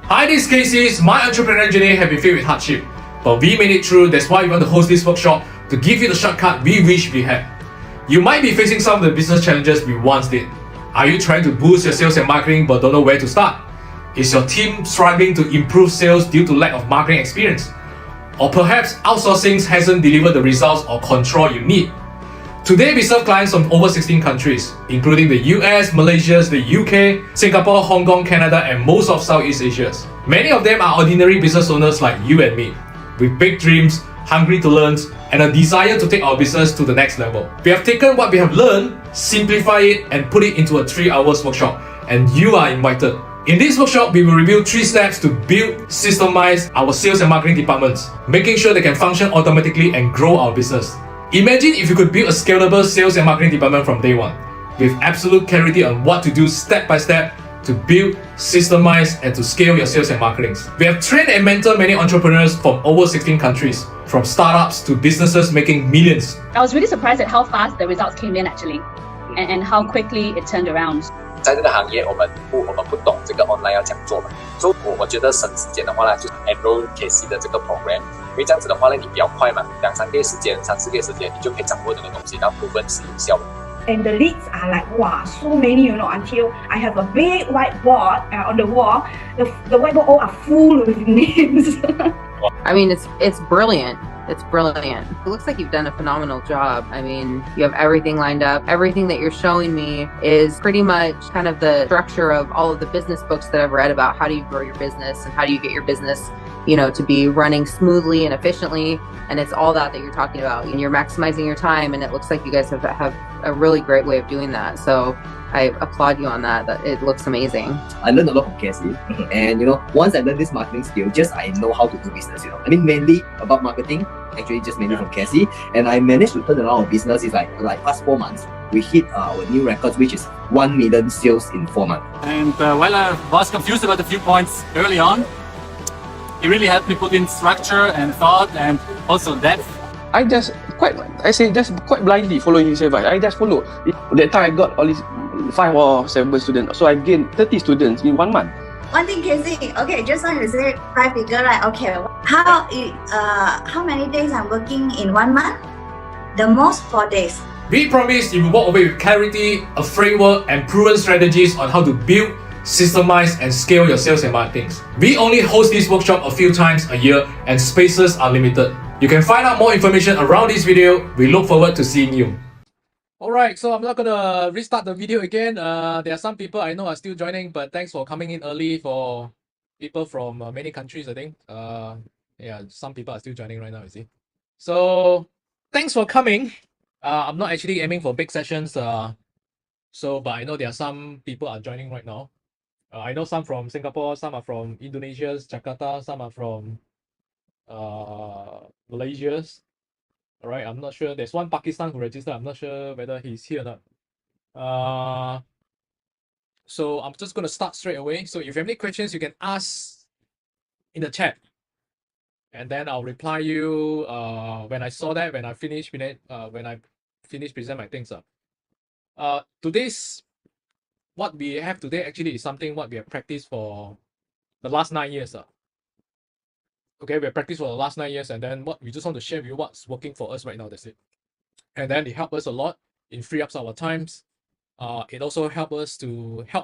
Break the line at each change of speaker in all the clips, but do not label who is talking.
Hi, this is Casey. My entrepreneurial journey has been filled with hardship, but we made it through. That's why we want to host this workshop to give you the shortcut we wish we had. You might be facing some of the business challenges we once did. Are you trying to boost your sales and marketing but don't know where to start? Is your team struggling to improve sales due to lack of marketing experience? Or perhaps outsourcing hasn't delivered the results or control you need? Today we serve clients from over 16 countries, including the US, Malaysia, the UK, Singapore, Hong Kong, Canada, and most of Southeast Asia. Many of them are ordinary business owners like you and me, with big dreams, hungry to learn, and a desire to take our business to the next level. We have taken what we have learned, simplify it, and put it into a 3-hour workshop, and you are invited. In this workshop, we will review 3 steps to build, systemize our sales and marketing departments, making sure they can function automatically and grow our business. Imagine if you could build a scalable sales and marketing department from day one, with absolute clarity on what to do step by step to build, systemize, and to scale your sales and marketing. We have trained and mentored many entrepreneurs from over 16 countries, from startups to businesses making millions.
I was really surprised at how fast the results came in actually, and how quickly it turned around.
在这个行业，我们不懂这个 online 要怎样做嘛，所以我觉得省时间的话呢，就是 Enroll KC 的这个 program， 因为这样子的话呢，你比较快嘛，2-3个月时间，3-4个月时间，你就可以掌握这个东西，然后部分是有效的。
And the leads are like, wow, so many, until I have a big whiteboard on the wall. The whiteboard all are full with names.
I mean, it's brilliant. It's brilliant. It looks like you've done a phenomenal job. I mean, you have everything lined up. Everything that you're showing me is pretty much kind of the structure of all of the business books that I've read about how do you grow your business and how do you get your business, to be running smoothly and efficiently. And it's all that you're talking about. And you're maximizing your time. And it looks like you guys have a really great way of doing that. So I applaud you on that. It looks amazing.
I learned a lot from Cassie, and once I learned this marketing skill, I know how to do business. I mean, mainly about marketing, actually just mainly from Cassie, and I managed to turn around our business. It's like past 4 months, we hit our new records, which is 1 million sales in 4 months.
And while I was confused about a few points early on, it really helped me put in structure and thought and also depth.
I just quite blindly following his advice. I just follow. That time I got all these 5 or 7 students, so I gained 30 students in 1 month.
One thing, Casey. Okay, just now you say 5 figure, right? Okay, how many days I'm working in 1 month? The most 4 days.
We promise you will walk away with clarity, a framework, and proven strategies on how to build, systemize, and scale your sales and marketing. We only host this workshop a few times a year, and spaces are limited. You can find out more information around this video. We look forward to seeing you. Alright, so I'm not gonna restart the video again. There are some people I know are still joining, but thanks for coming in early for people from many countries, I think. Yeah, some people are still joining right now, you see. So, thanks for coming. I'm not actually aiming for big sessions, but I know there are some people are joining right now. I know some from Singapore, some are from Indonesia, Jakarta, some are from Malaysia. All right, I'm not sure. There's one Pakistan who registered. I'm not sure whether he's here or not. So I'm just going to start straight away. So if you have any questions, you can ask in the chat, and then I'll reply you when I saw that, when I finish present my things up. What we have today actually is something what we have practiced for the last 9 years. Okay, we have practiced for the last 9 years, and then we just want to share with you what's working for us right now. That's it. And then it helped us a lot in free up our times. It also help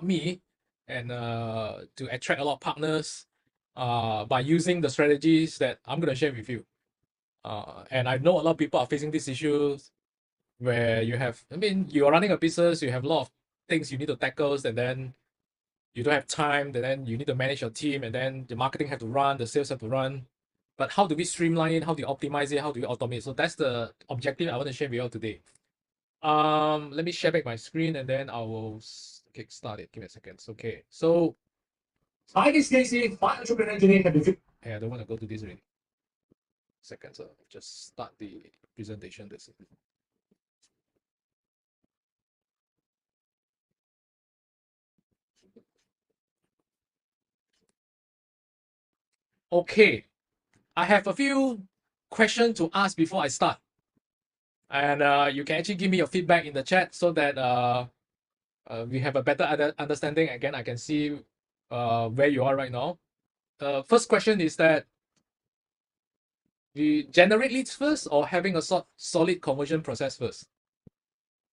me and to attract a lot of partners by using the strategies that I'm going to share with you. And I know a lot of people are facing these issues where you are running a business, you have a lot of things you need to tackle, and then you don't have time, and then you need to manage your team, and then the marketing have to run, the sales have to run. But how do we streamline it? How do you optimize it? How do we automate? So that's the objective I want to share with you all today. Let me share back my screen, and then I will kick start it. Give me a second. Okay. So hi, this is Casey. My entrepreneurial journey have been. Hey, I don't want to go to this already. Second, so just start the presentation. That's it. Okay, I have a few questions to ask before I start. And you can actually give me your feedback in the chat so that we have a better understanding. Again, I can see where you are right now. first question is that we generate leads first or having a solid conversion process first?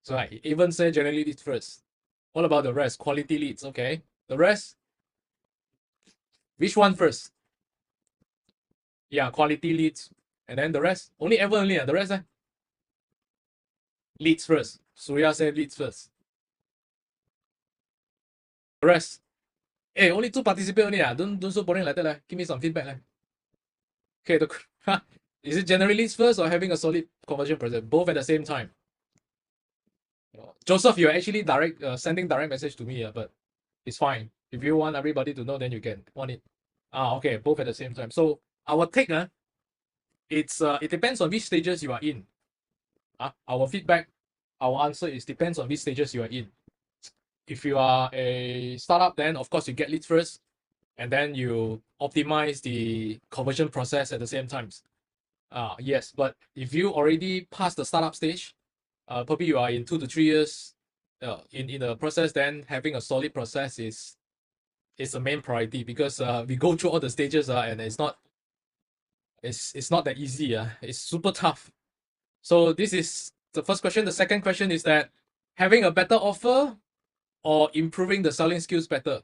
So I even say generate leads first. What about the rest? Quality leads, okay. The rest? Which one first? Yeah, quality leads. And then the rest? Only ever only, the rest? Leads first. Surya said leads first. The rest? Hey, only 2 participants only. Don't so boring like that. Give me some feedback. Okay, is it generally leads first or having a solid conversion process? Both at the same time. Joseph, you're actually sending direct message to me, but it's fine. If you want everybody to know, then you can want it. Okay, both at the same time. So our take, it depends on which stages you are in. Our feedback, our answer is depends on which stages you are in. If you are a startup, then of course you get leads first, and then you optimize the conversion process at the same time. Yes, but if you already passed the startup stage, probably you are in 2 to 3 years in the process, then having a solid process is the main priority, because we go through all the stages and it's not that easy. It's super tough. So this is the first question. The second question is that having a better offer or improving the selling skills better.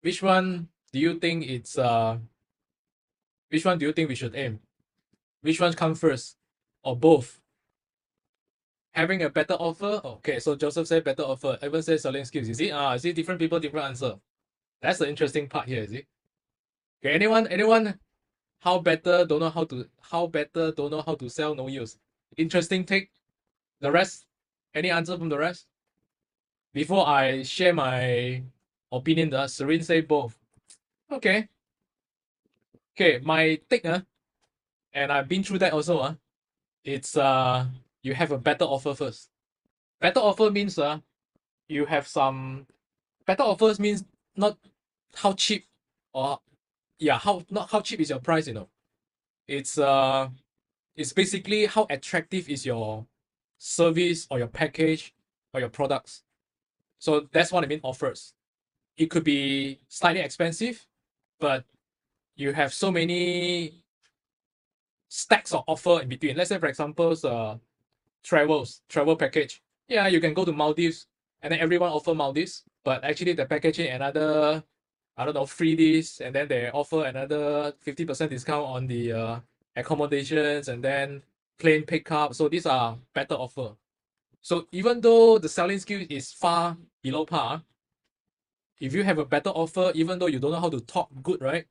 Which one do you think which one do you think we should aim? Which one come first? Or both? Having a better offer? Okay, so Joseph said better offer. Evan says selling skills. You see different people, different answer. That's the interesting part here, is it? Okay, anyone how better don't know how to sell, no use. Interesting take. The rest? Any answer from the rest? Before I share my opinion, Serene say both. Okay. Okay, my take, and I've been through that also, it's you have a better offer first. Better offer means you have some better offers means not how cheap or not how cheap is your price, It's basically how attractive is your service or your package or your products. So that's what I mean offers. It could be slightly expensive, but you have so many stacks of offer in between. Let's say, for example, travel package. Yeah, you can go to Maldives, and then everyone offer Maldives, but actually the packaging another, I don't know, free this, and then they offer another 50% discount on the accommodations, and then plane pickup. So these are better offer. So even though the selling skill is far below par, if you have a better offer, even though you don't know how to talk good, right?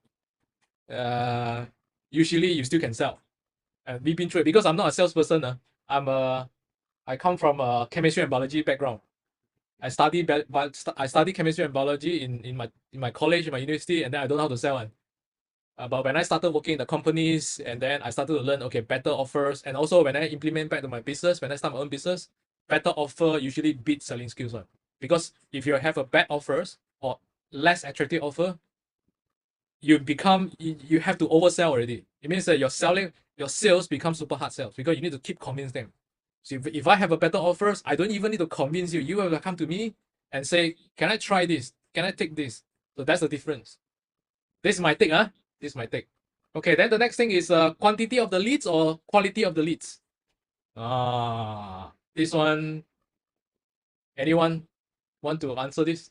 Usually you still can sell. And we've been through it because I'm not a salesperson. I come from a chemistry and biology background. I study chemistry and biology in my college, in my university, and then I don't know how to sell one. But when I started working in the companies, and then I started to learn, okay, better offers, and also when I implement back to my business, when I start my own business, better offer usually beats selling skills one. Because if you have a bad offers or less attractive offer, you have to oversell already. It means that your sales become super hard sales because you need to keep convince them. So if I have a better offers, I don't even need to convince you. You will come to me and say, can I try this? Can I take this? So that's the difference. This is my take, This is my take. Okay, then the next thing is quantity of the leads or quality of the leads. This one, anyone want to answer this?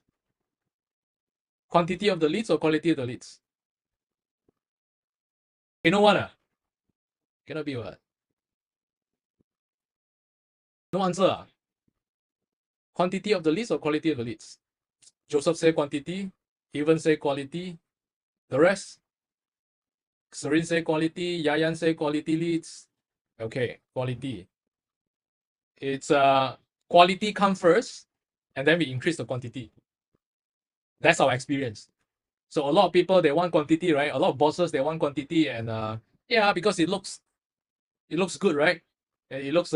Quantity of the leads or quality of the leads? You know what? Cannot be what? No answer. Quantity of the leads or quality of the leads? Joseph say quantity. Even say quality. The rest? Serene say quality. Yayan say quality leads. Okay, quality. It's quality come first, and then we increase the quantity. That's our experience. So a lot of people, they want quantity, right? A lot of bosses, they want quantity, and because it looks good, right? It looks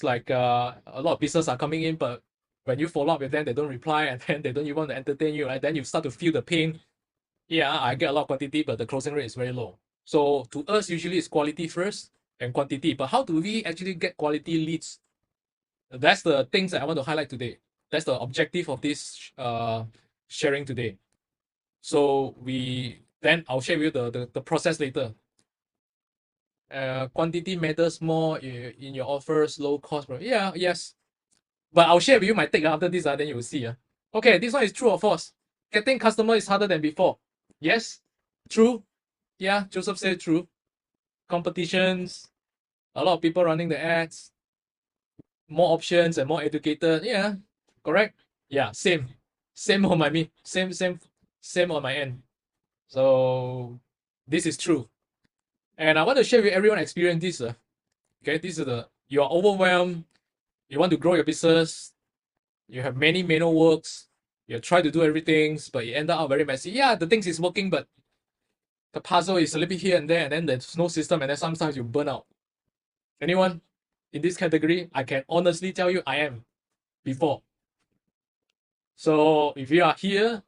like a lot of business are coming in, but when you follow up with them, they don't reply, and then they don't even want to entertain you, right? Then you start to feel the pain. Yeah, I get a lot of quantity, but the closing rate is very low. So to us, usually it's quality first and quantity. But how do we actually get quality leads? That's the things that I want to highlight today. That's the objective of this sharing today. So we Then I'll share with you the process later. Quantity matters more in your offers, low cost. Yeah, yes. But I'll share with you my take after this, then you will see. Okay, this one is true or false? Getting customer is harder than before. Yes, true. Yeah, Joseph said true. Competitions, a lot of people running the ads, more options and more educated. Yeah, correct. Yeah, same on my me, same on my end. So this is true, and I want to share with everyone experience this. Okay, this is you are overwhelmed. You want to grow your business. You have many manual works. You try to do everything, but it ended up very messy. Yeah, the things is working, but the puzzle is a little bit here and there, and then there's no system, and then sometimes you burn out. Anyone in this category? I can honestly tell you I am before. So if you are here,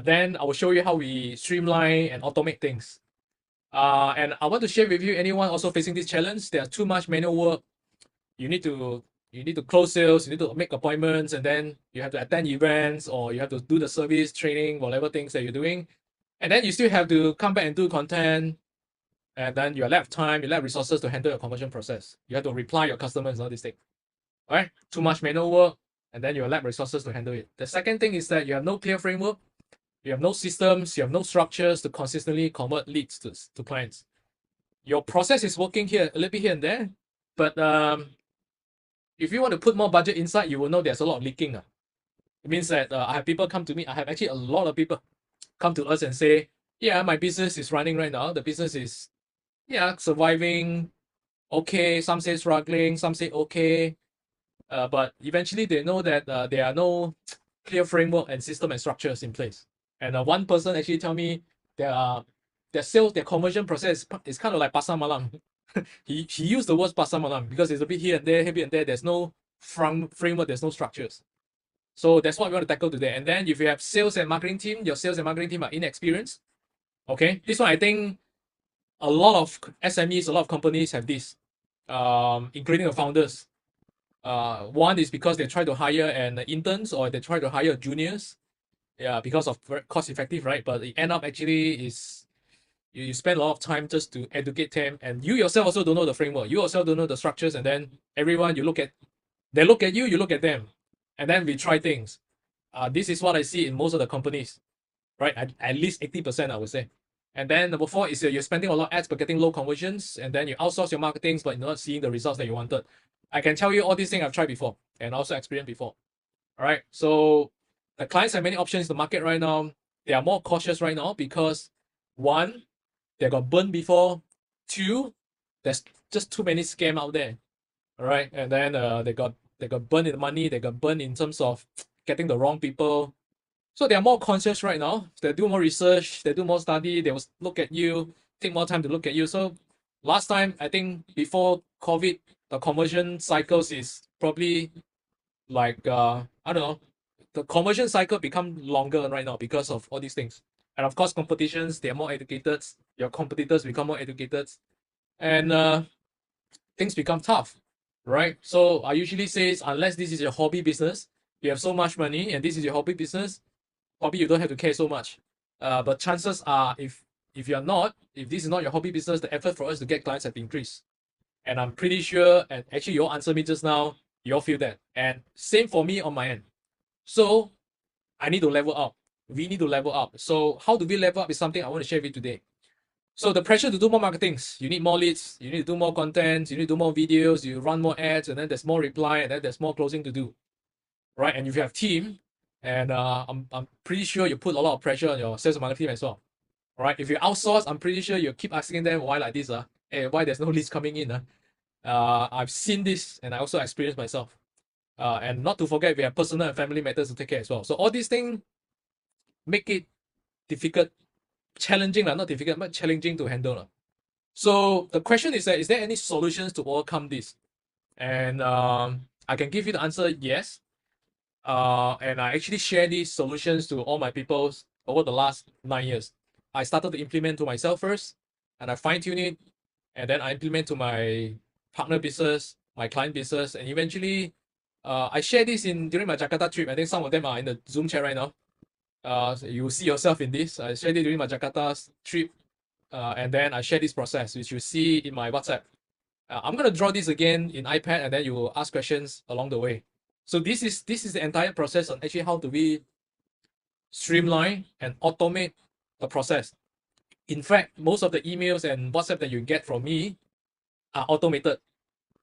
then I will show you how we streamline and automate things. And I want to share with you anyone also facing this challenge. There's too much manual work. You need to close sales, you need to make appointments, and then you have to attend events, or you have to do the service training, whatever things that you're doing. And then you still have to come back and do content. And then you lack time, you lack resources to handle your conversion process. You have to reply your customers and all these things. All right? Too much manual work, and then you lack resources to handle it. The second thing is that you have no clear framework, you have no systems, you have no structures to consistently convert leads to clients. Your process is working here, a little bit here and there, but if you want to put more budget inside, you will know there's a lot of leaking. It means that I have people come to me. I have actually a lot of people come to us and say, yeah, my business is running right now. The business is, yeah, surviving. Okay, some say struggling, some say okay. But eventually they know that there are no clear framework and system and structures in place. And one person actually tell me their sales, their conversion process is kind of like pasar malam. he used the words pasar malam because it's a bit here and there, here and there. There's no framework, there's no structures. So that's what we want to tackle today. And then if you have sales and marketing team, your sales and marketing team are inexperienced. Okay, this one I think a lot of SMEs, a lot of companies have this, including the founders. One is because they try to hire an interns, or they try to hire juniors. Yeah, because of cost effective, right? But it end up actually is you spend a lot of time just to educate them, and you yourself also don't know the framework. You yourself don't know the structures, and then everyone you look at, they look at you, you look at them, and then we try things. This is what I see in most of the companies, right? At least 80%, I would say. And then number 4 is you're spending a lot of ads but getting low conversions, and then you outsource your marketing but you're not seeing the results that you wanted. I can tell you all these things I've tried before and also experienced before. All right. So the clients have many options in the market right now. They are more cautious right now because 1, they got burned before. 2, there's just too many scams out there. All right. And then they got burned in money. They got burned in terms of getting the wrong people. So they are more conscious right now. They do more research, they do more study, they will look at you, take more time to look at you. So last time, I think before COVID, the conversion cycles is probably like, I don't know, the conversion cycle become longer right now because of all these things. And of course, competitions, they are more educated. Your competitors become more educated. And things become tough, right? So I usually say, unless this is your hobby business, you have so much money and this is your hobby business, probably you don't have to care so much. But chances are, if you're not, if this is not your hobby business, the effort for us to get clients have increased. And I'm pretty sure, and actually you all answered me just now, you all feel that. And same for me on my end. So I need to level up. We need to level up. So how do we level up is something I want to share with you today. So the pressure to do more marketings, you need more leads, you need to do more content, you need to do more videos, you run more ads, and then there's more reply, and then there's more closing to do, right? And if you have team, and I'm pretty sure you put a lot of pressure on your sales and marketing as well. All right. If you outsource, I'm pretty sure you keep asking them why like this. Hey, why there's no leads coming in. I've seen this and I also experienced myself. And not to forget, we have personal and family matters to take care as well. So all these things make it difficult, challenging, not difficult, but challenging to handle. So the question is that, is there any solutions to overcome this? And I can give you the answer, yes. And I actually share these solutions to all my people over the last 9 years. I started to implement to myself first, and I fine-tune it, and then I implement to my partner business, my client business, and eventually I share this during my Jakarta trip. I think some of them are in the Zoom chat right now. So you will see yourself in this. I shared it during my Jakarta trip, and then I share this process, which you see in my WhatsApp. I'm gonna draw this again in iPad, and then you will ask questions along the way. So this is the entire process on actually how do we streamline and automate the process. In fact, most of the emails and WhatsApp that you get from me are automated,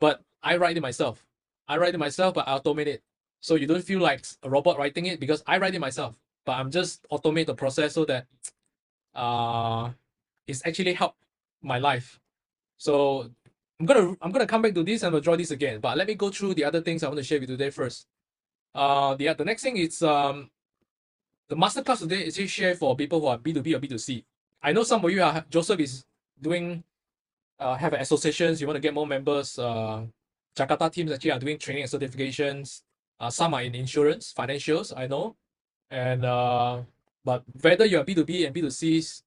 but I write it myself. But I automate it. So you don't feel like a robot writing it because I write it myself, but I'm just automate the process so that it's actually helped my life. So I'm gonna come back to this and I'll draw this again. But let me go through the other things I want to share with you today first. The next thing is the masterclass today is actually shared for people who are B2B or B2C. I know some of you are Joseph is doing have associations, you want to get more members. Jakarta teams actually are doing training and certifications. Some are in insurance, financials, I know. And but whether you're B2B and B2Cs,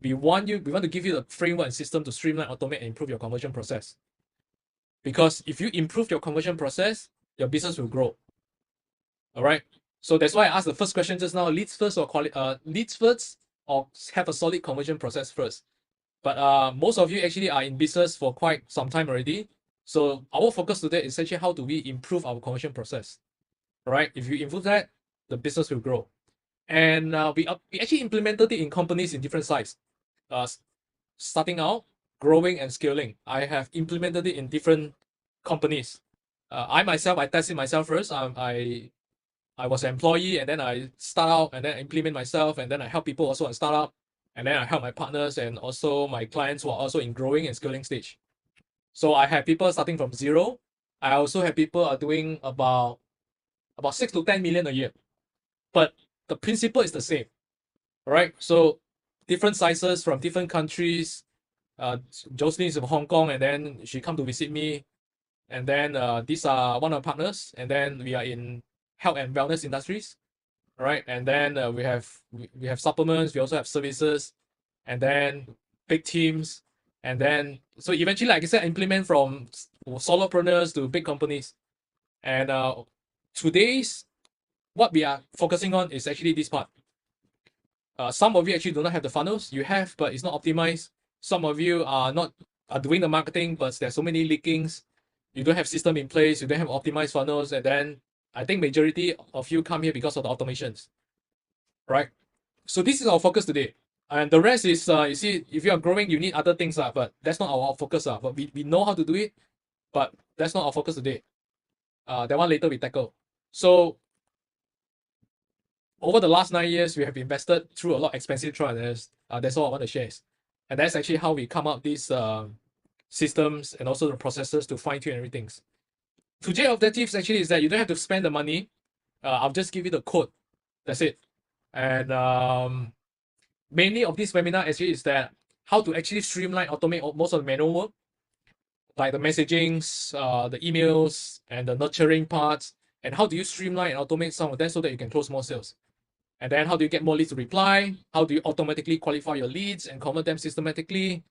we want to give you the framework and system to streamline, automate, and improve your conversion process. Because if you improve your conversion process, your business will grow. All right. So that's why I asked the first question just now: leads first or leads first, or have a solid conversion process first. But most of you actually are in business for quite some time already. So our focus today is actually how do we improve our conversion process. All right. If you improve that, the business will grow. And we actually implemented it in companies in different size. Starting out, growing and scaling. I have implemented it in different companies. I tested myself first. I was an employee, and then I start out and then implement myself, and then I help people also on startup, and then I help my partners and also my clients who are also in growing and scaling stage. So I have people starting from zero. I also have people are doing about 6 to 10 million a year. But the principle is the same. All right. So different sizes from different countries. Jocelyn is from Hong Kong, and then she come to visit me. And then these are one of our partners, and then we are in health and wellness industries, right? And then we have supplements, we also have services, and then big teams, and then so eventually, like I said, implement from solopreneurs to big companies. And today's what we are focusing on is actually this part. Some of you actually do not have the funnels. You have, but it's not optimized. Some of you are doing the marketing, but there's so many leakings. You don't have system in place. You don't have optimized funnels, and then I think majority of you come here because of the automations, right? So this is our focus today, and the rest is you see, if you are growing, you need other things, but that's not our focus. But we know how to do it, but that's not our focus today. That one later we tackle. So over the last 9 years, we have invested through a lot of expensive trials. That's all I want to share. And that's actually how we come up these systems and also the processes to fine tune everything. Today's objectives actually is that you don't have to spend the money. I'll just give you the code. That's it. And mainly of this webinar actually is that how to actually streamline, automate most of the manual work, like the messagings, the emails, and the nurturing parts, and how do you streamline and automate some of that so that you can close more sales. And then how do you get more leads to reply? How do you automatically qualify your leads and convert them systematically?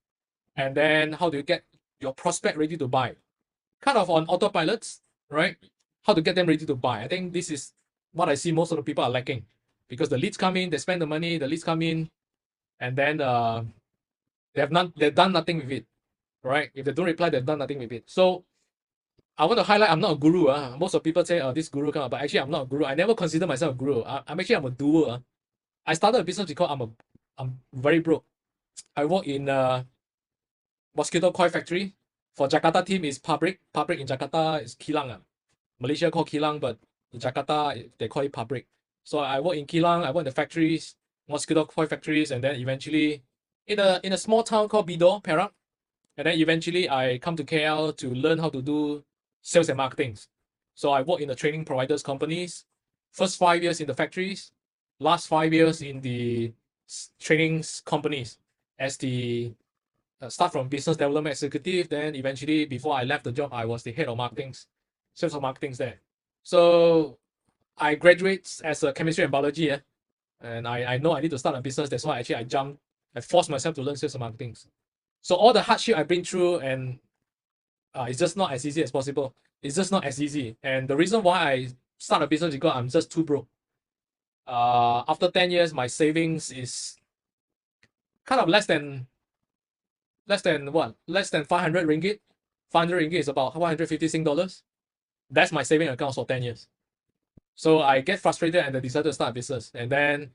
And then how do you get your prospect ready to buy? Kind of on autopilots, right? How to get them ready to buy. I think this is what I see most of the people are lacking, because the leads come in, they spend the money, the leads come in, and then they've done nothing with it, right? If they don't reply, they've done nothing with it. So I want to highlight, I'm not a guru. Most of people say, this guru come up, but actually I'm not a guru. I never consider myself a guru. I'm a doer. I started a business because I'm very broke. I work in mosquito coil factory. For Jakarta team is pabrik. Pabrik in Jakarta is kilang. Malaysia call kilang, but in Jakarta they call it pabrik. So I work in kilang. I work in the factories, mosquito coil factories, and then eventually in a small town called Bidor, Perak. And then eventually I come to KL to learn how to do sales and marketing. So I work in the training providers companies. First 5 years in the factories, last 5 years in the trainings companies as the start from business development executive. Then eventually, before I left the job, I was the head of marketing, sales of marketing there. So I graduate as a chemistry and biology, and I know I need to start a business. That's why actually I forced myself to learn sales and marketing. So all the hardship I've been through, and it's just not as easy as possible. It's just not as easy. And the reason why I start a business is because I'm just too broke. After 10 years, my savings is kind of less than what? Less than 500 ringgit. 500 ringgit is about 150 Sing dollars. That's my saving account for 10 years. So I get frustrated and I decided to start a business. And then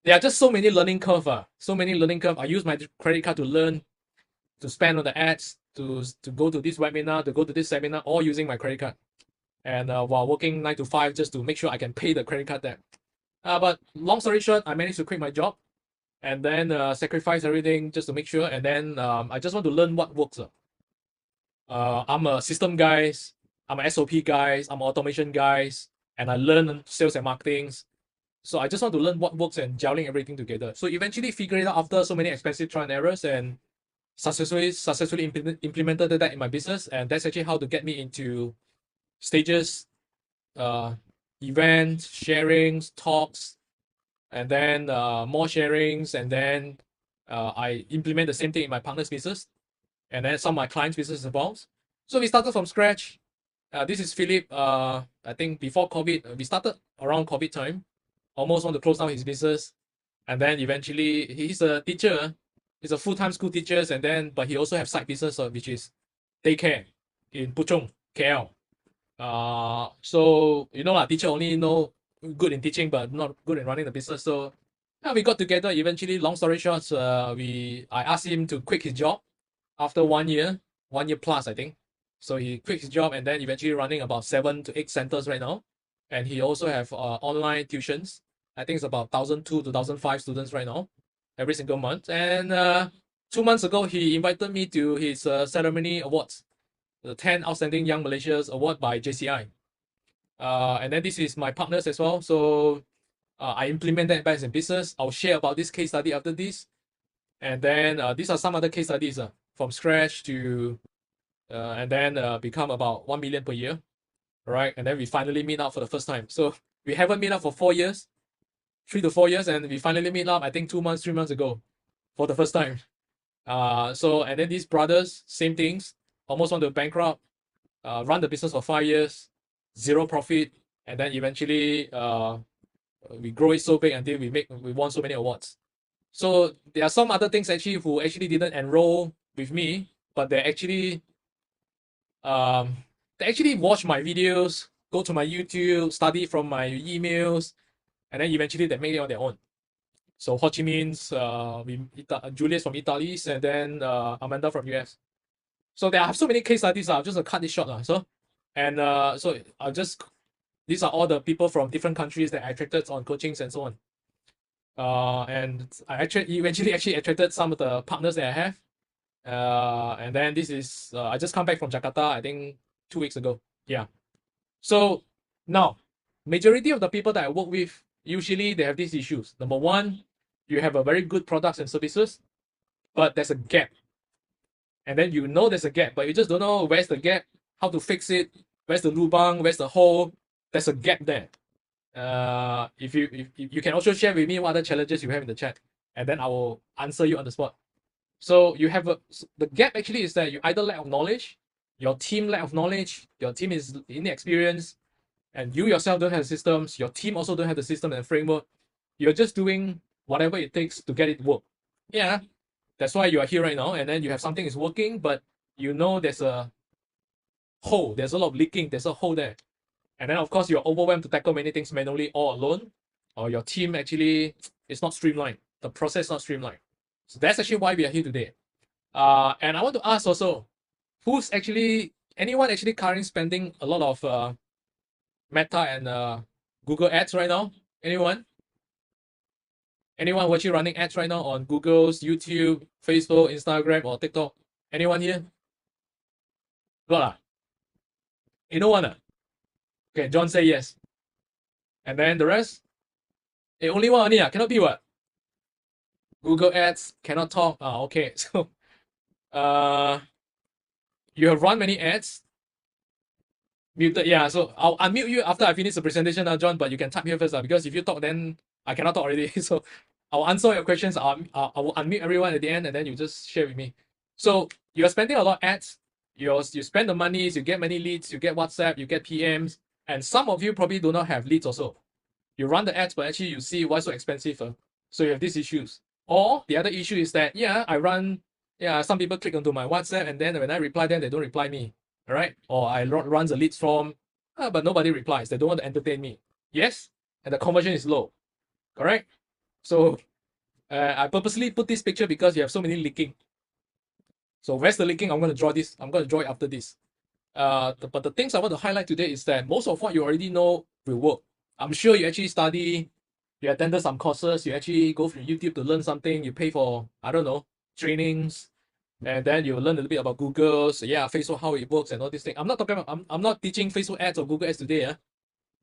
there are just so many learning curve. So many learning curve. I use my credit card to learn, to spend on the ads, to go to this webinar, to go to this seminar, all using my credit card. And while working 9 to 5 just to make sure I can pay the credit card debt. But long story short, I managed to quit my job and then sacrifice everything just to make sure. And then I just want to learn what works. I'm a system guys, I'm a SOP guys, I'm automation guys, and I learn sales and marketing. So I just want to learn what works and gelling everything together. So eventually figure it out after so many expensive trial and errors and successfully implemented that in my business. And that's actually how to get me into stages, events, sharings, talks, and then more sharings. And then I implement the same thing in my partner's business and then some of my clients' business as well. So we started from scratch. This is Philip. I think before COVID, we started around COVID time. Almost want to close down his business, and then eventually he's a teacher. He's a full-time school teacher, and then but he also have side business, which is daycare in Puchong, KL. So you know lah, teacher only know good in teaching, but not good in running the business. So yeah, we got together. Eventually, long story short, I asked him to quit his job after 1 year, 1 year plus, I think. So he quit his job and then eventually running about 7 to 8 centers right now. And he also have online tuitions. I think it's about 1,002 to 1,005 students right now, every single month. And 2 months ago, he invited me to his ceremony awards, the 10 Outstanding Young Malaysians Award by JCI. And then this is my partners as well. So I implement that back in business. I'll share about this case study after this. And then these are some other case studies from scratch to, and then become about 1 million per year, right? And then we finally meet up for the first time. So we haven't met up for 4 years, 3 to 4 years, and we finally meet up, I think 2 months, 3 months ago for the first time. And then these brothers, same things, almost want to bankrupt, run the business for 5 years, zero profit, and then eventually we grow it so big until we won so many awards. So there are some other things actually who actually didn't enroll with me, but they actually watch my videos, go to my YouTube, study from my emails, and then eventually they make it on their own. So Ho Chi Minh's, Julius from Italy, and then Amanda from US. So there are so many case studies. I'll just cut this short. So I'll just, these are all the people from different countries that I attracted on coachings and so on. And I eventually attracted some of the partners that I have. And then this is, I just come back from Jakarta, I think 2 weeks ago. Yeah. So now, majority of the people that I work with, usually they have these issues. Number one, you have a very good products and services, but there's a gap. And then you know there's a gap, but you just don't know where's the gap, how to fix it, where's the lubang, where's the hole. There's a gap there. If you can also share with me what other challenges you have in the chat, and then I will answer you on the spot. So you have the gap actually is that you either lack of knowledge, your team lack of knowledge, your team is inexperienced, and you yourself don't have systems, your team also don't have the system and framework. You're just doing whatever it takes to get it work. Yeah, that's why you are here right now, and then you have something is working, but you know there's a hole, there's a lot of leaking, there's a hole there. And then of course you're overwhelmed to tackle many things manually all alone, or your team actually is not streamlined, the process is not streamlined. So that's actually why we are here today. And I want to ask also, anyone actually currently spending a lot of Meta and Google ads right now? Anyone who actually running ads right now on Google's, YouTube, Facebook, Instagram, or TikTok? Anyone here? Not You know one? Okay, John say yes. And then the rest? Only one only, cannot be what? Google ads, cannot talk. Okay. So you have run many ads. Muted, yeah. So I'll unmute you after I finish the presentation now, John, but you can type here first, because if you talk, then I cannot talk already. So I'll answer your questions. I will unmute everyone at the end, and then you just share with me. So you're spending a lot of ads. You spend the monies, you get many leads, you get WhatsApp, you get PMs, and some of you probably do not have leads also. You run the ads, but actually you see why so expensive. So you have these issues. Or the other issue is that, some people click onto my WhatsApp and then when I reply them, they don't reply me. All right? Or I run the leads form, but nobody replies. They don't want to entertain me. Yes? And the conversion is low. Correct? So I purposely put this picture because you have so many leaking. So where's the leaking? I'm going to draw this. I'm going to draw it after this. But the things I want to highlight today is that most of what you already know will work. I'm sure you actually study, you attended some courses, you actually go through YouTube to learn something, you pay for, I don't know, trainings, and then you learn a little bit about Google, so Facebook, how it works and all these things. I'm not talking about, I'm not teaching Facebook ads or Google ads today.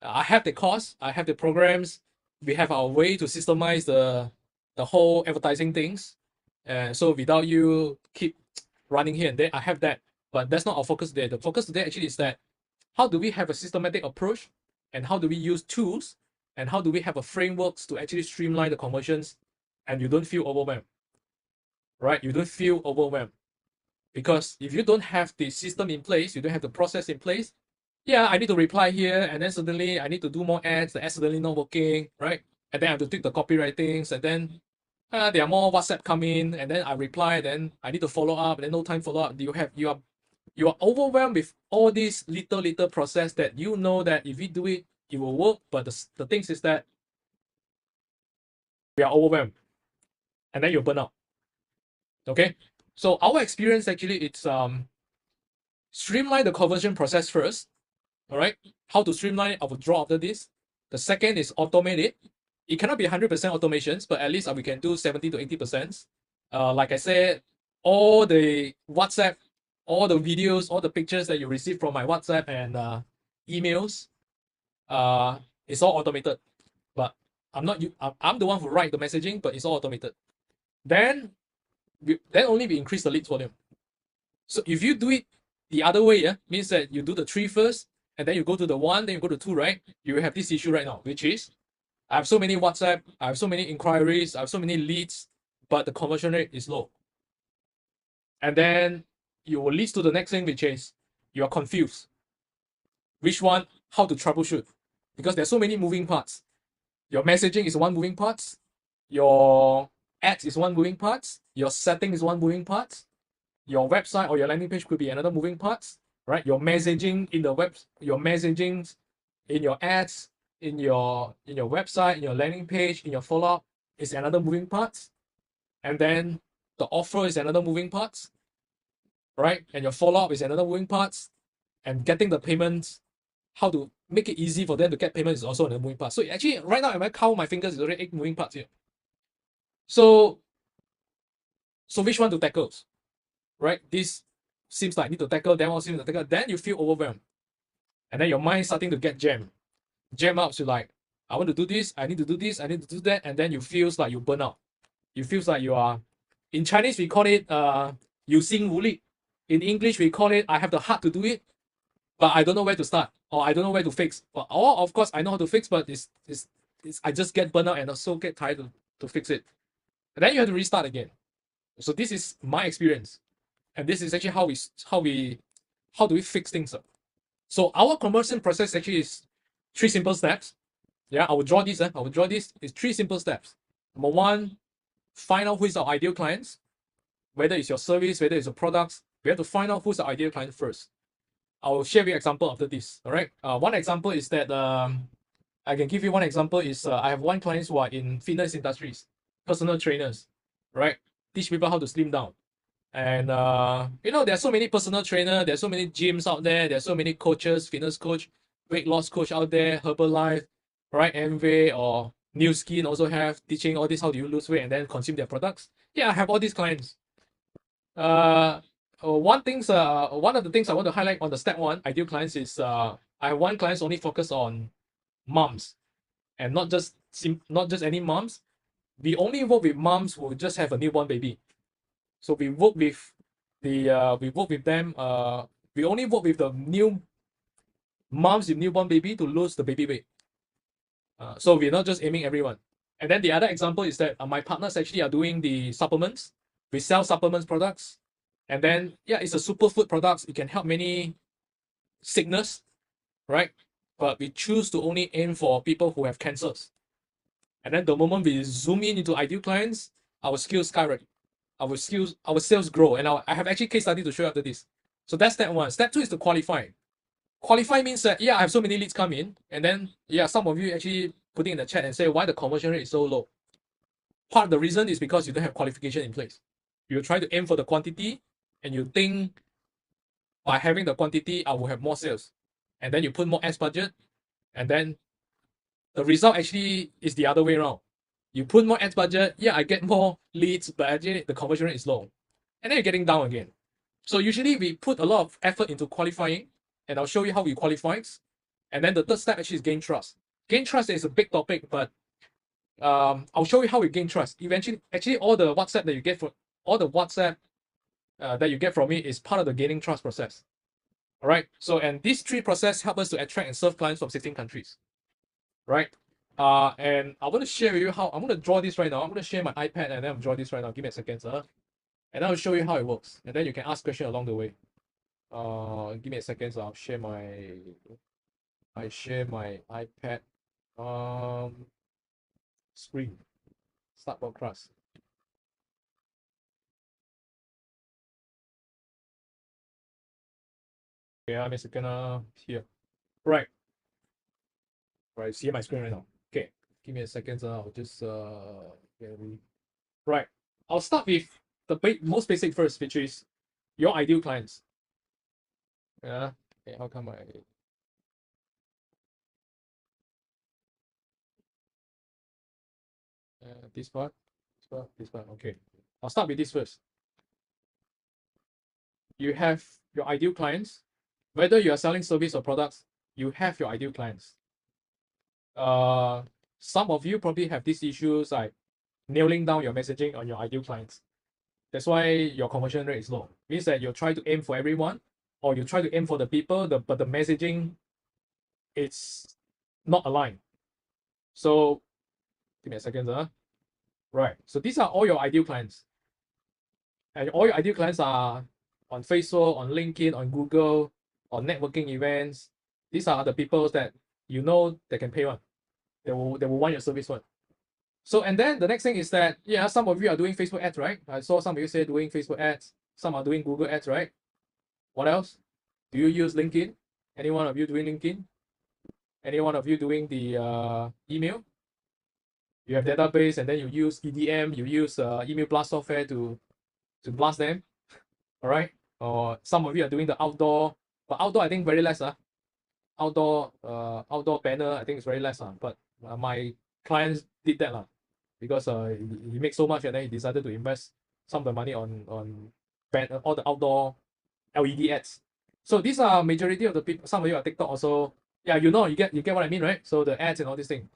I have the course, I have the programs, we have our way to systemize the whole advertising things. And so without you keep running here and there, I have that. But that's not our focus today. The focus today actually is that how do we have a systematic approach and how do we use tools and how do we have a frameworks to actually streamline the conversions and you don't feel overwhelmed, right? You don't feel overwhelmed because if you don't have the system in place, you don't have the process in place. Yeah, I need to reply here and then suddenly I need to do more ads. The ads suddenly not working, right? And then I have to tweak the copywritings and then there are more WhatsApp come in and then I reply, then I need to follow up, and then no time follow up. You are overwhelmed with all these little process that you know that if we do it, it will work. But the things is that we are overwhelmed and then you burn out. Okay. So our experience actually it's streamline the conversion process first. All right. How to streamline it, I will draw after this. The second is automate it. It cannot be 100% automations, but at least we can do 70 to 80%. Like I said, all the WhatsApp, all the videos, all the pictures that you receive from my WhatsApp and emails, it's all automated. But I'm the one who write the messaging, but it's all automated. Then only we increase the leads volume. So if you do it the other way, means that you do the 3 first, and then you go to the 1, then you go to 2, right? You have this issue right now, which is I have so many WhatsApp, I have so many inquiries, I have so many leads, but the conversion rate is low. And then you will lead to the next thing, which is you are confused. Which one, how to troubleshoot? Because there's so many moving parts. Your messaging is one moving part, your ads is one moving part, your setting is one moving part, your website or your landing page could be another moving part, right? Your messaging in the web, your messaging in your ads, in your website, in your landing page, in your follow-up is another moving part. And then the offer is another moving part, right? And your follow-up is another moving part. And getting the payments, how to make it easy for them to get payments is also another moving part. So actually, right now, if I count my fingers, it's already 8 moving parts here. So which one to tackle, right? This seems like I need to tackle, then one seems to tackle, then you feel overwhelmed. And then your mind starting to get jammed up to like, I want to do this, I need to do this, I need to do that, and then you feels like you burn out. You feels like you are, in Chinese we call it 有心无力. In English we call it I have the heart to do it, but I don't know where to start, or I don't know where to fix. Or of course I know how to fix, but it's I just get burnt out and also get tired to fix it. And then you have to restart again. So this is my experience, and this is actually how do we fix things up. So our conversion process actually is 3 simple steps. Yeah, I will draw this. I will draw this. It's 3 simple steps. Number 1, find out who is our ideal clients. Whether it's your service, whether it's your products, we have to find out who's the ideal client first. I will share with you an example after this. All right. One example is that I can give you one example is I have one client who are in fitness industries, personal trainers, right? Teach people how to slim down. And there's so many personal trainer, there's so many gyms out there, there's so many coaches, fitness coach, weight loss coach out there, Herbalife, right? Amway or New Skin also have teaching all this, how do you lose weight and then consume their products. Yeah, I have all these clients. One of the things I want to highlight on the step 1 ideal clients is I have one client only focused on moms, and not just any moms. We only work with moms who just have a newborn baby. So we work with them. We only work with the new moms with newborn baby to lose the baby weight. So we're not just aiming everyone. And then the other example is that my partners actually are doing the supplements. We sell supplements products, and then it's a superfood products. It can help many sickness, right? but we choose to only aim for people who have cancers. And then the moment we zoom in into ideal clients, our skills skyrocket. Our sales grow. And I have actually case study to show you after this. So that's step one. Step two is to qualify. Qualify means that, yeah, I have so many leads come in. And then, yeah, some of you actually putting in the chat and say why the conversion rate is so low. Part of the reason is because you don't have qualification in place. You try to aim for the quantity and you think by having the quantity, I will have more sales. And then you put more ads budget, and then the result actually is the other way around. You put more ads budget, yeah, I get more leads, but actually the conversion rate is low. And then you're getting down again. So usually we put a lot of effort into qualifying, and I'll show you how we qualify. And then the third step actually is gain trust. Gain trust is a big topic, but I'll show you how we gain trust. Eventually, actually, all the WhatsApp that you get from me is part of the gaining trust process. All right. So, and these three processes help us to attract and serve clients from 16 countries. Right. And I want to share with you how I'm going to draw this right now. I'm going to share my iPad and then I'll draw this right now. Give me a second, sir. And I'll show you how it works. And then you can ask questions along the way. Give me a second. So I'll share my iPad screen. Start broadcast. Okay, I'm a second here. Right. Right, see my screen right now. Okay, give me a second. I'll just right. I'll start with the most basic first, which is your ideal clients. Yeah. Okay, how come this part? Okay. I'll start with this first. You have your ideal clients. Whether you are selling service or products, you have your ideal clients. Some of you probably have these issues like nailing down your messaging on your ideal clients. That's why your conversion rate is low. Means that you try to aim for everyone, or you try to aim for the people, but the messaging, it's not aligned. So give me a second. Right. So these are all your ideal clients. And all your ideal clients are on Facebook, on LinkedIn, on Google, on networking events. These are the people that you know they can pay one. They will want your service one. So, and then the next thing is that, yeah, some of you are doing Facebook ads, right? I saw some of you say doing Facebook ads. Some are doing Google ads, right? What else? Do you use LinkedIn? Any one of you doing LinkedIn? Any one of you doing the email? You have database and then you use EDM, you use email blast software to blast them, all right? Or some of you are doing the outdoor, but outdoor I think very less. Outdoor banner I think it's very less. But my clients did that because he makes so much and then he decided to invest some of the money on all the outdoor LED ads. So these are majority of the people. Some of you are TikTok also. Yeah, you get what I mean, right? So the ads and all these things.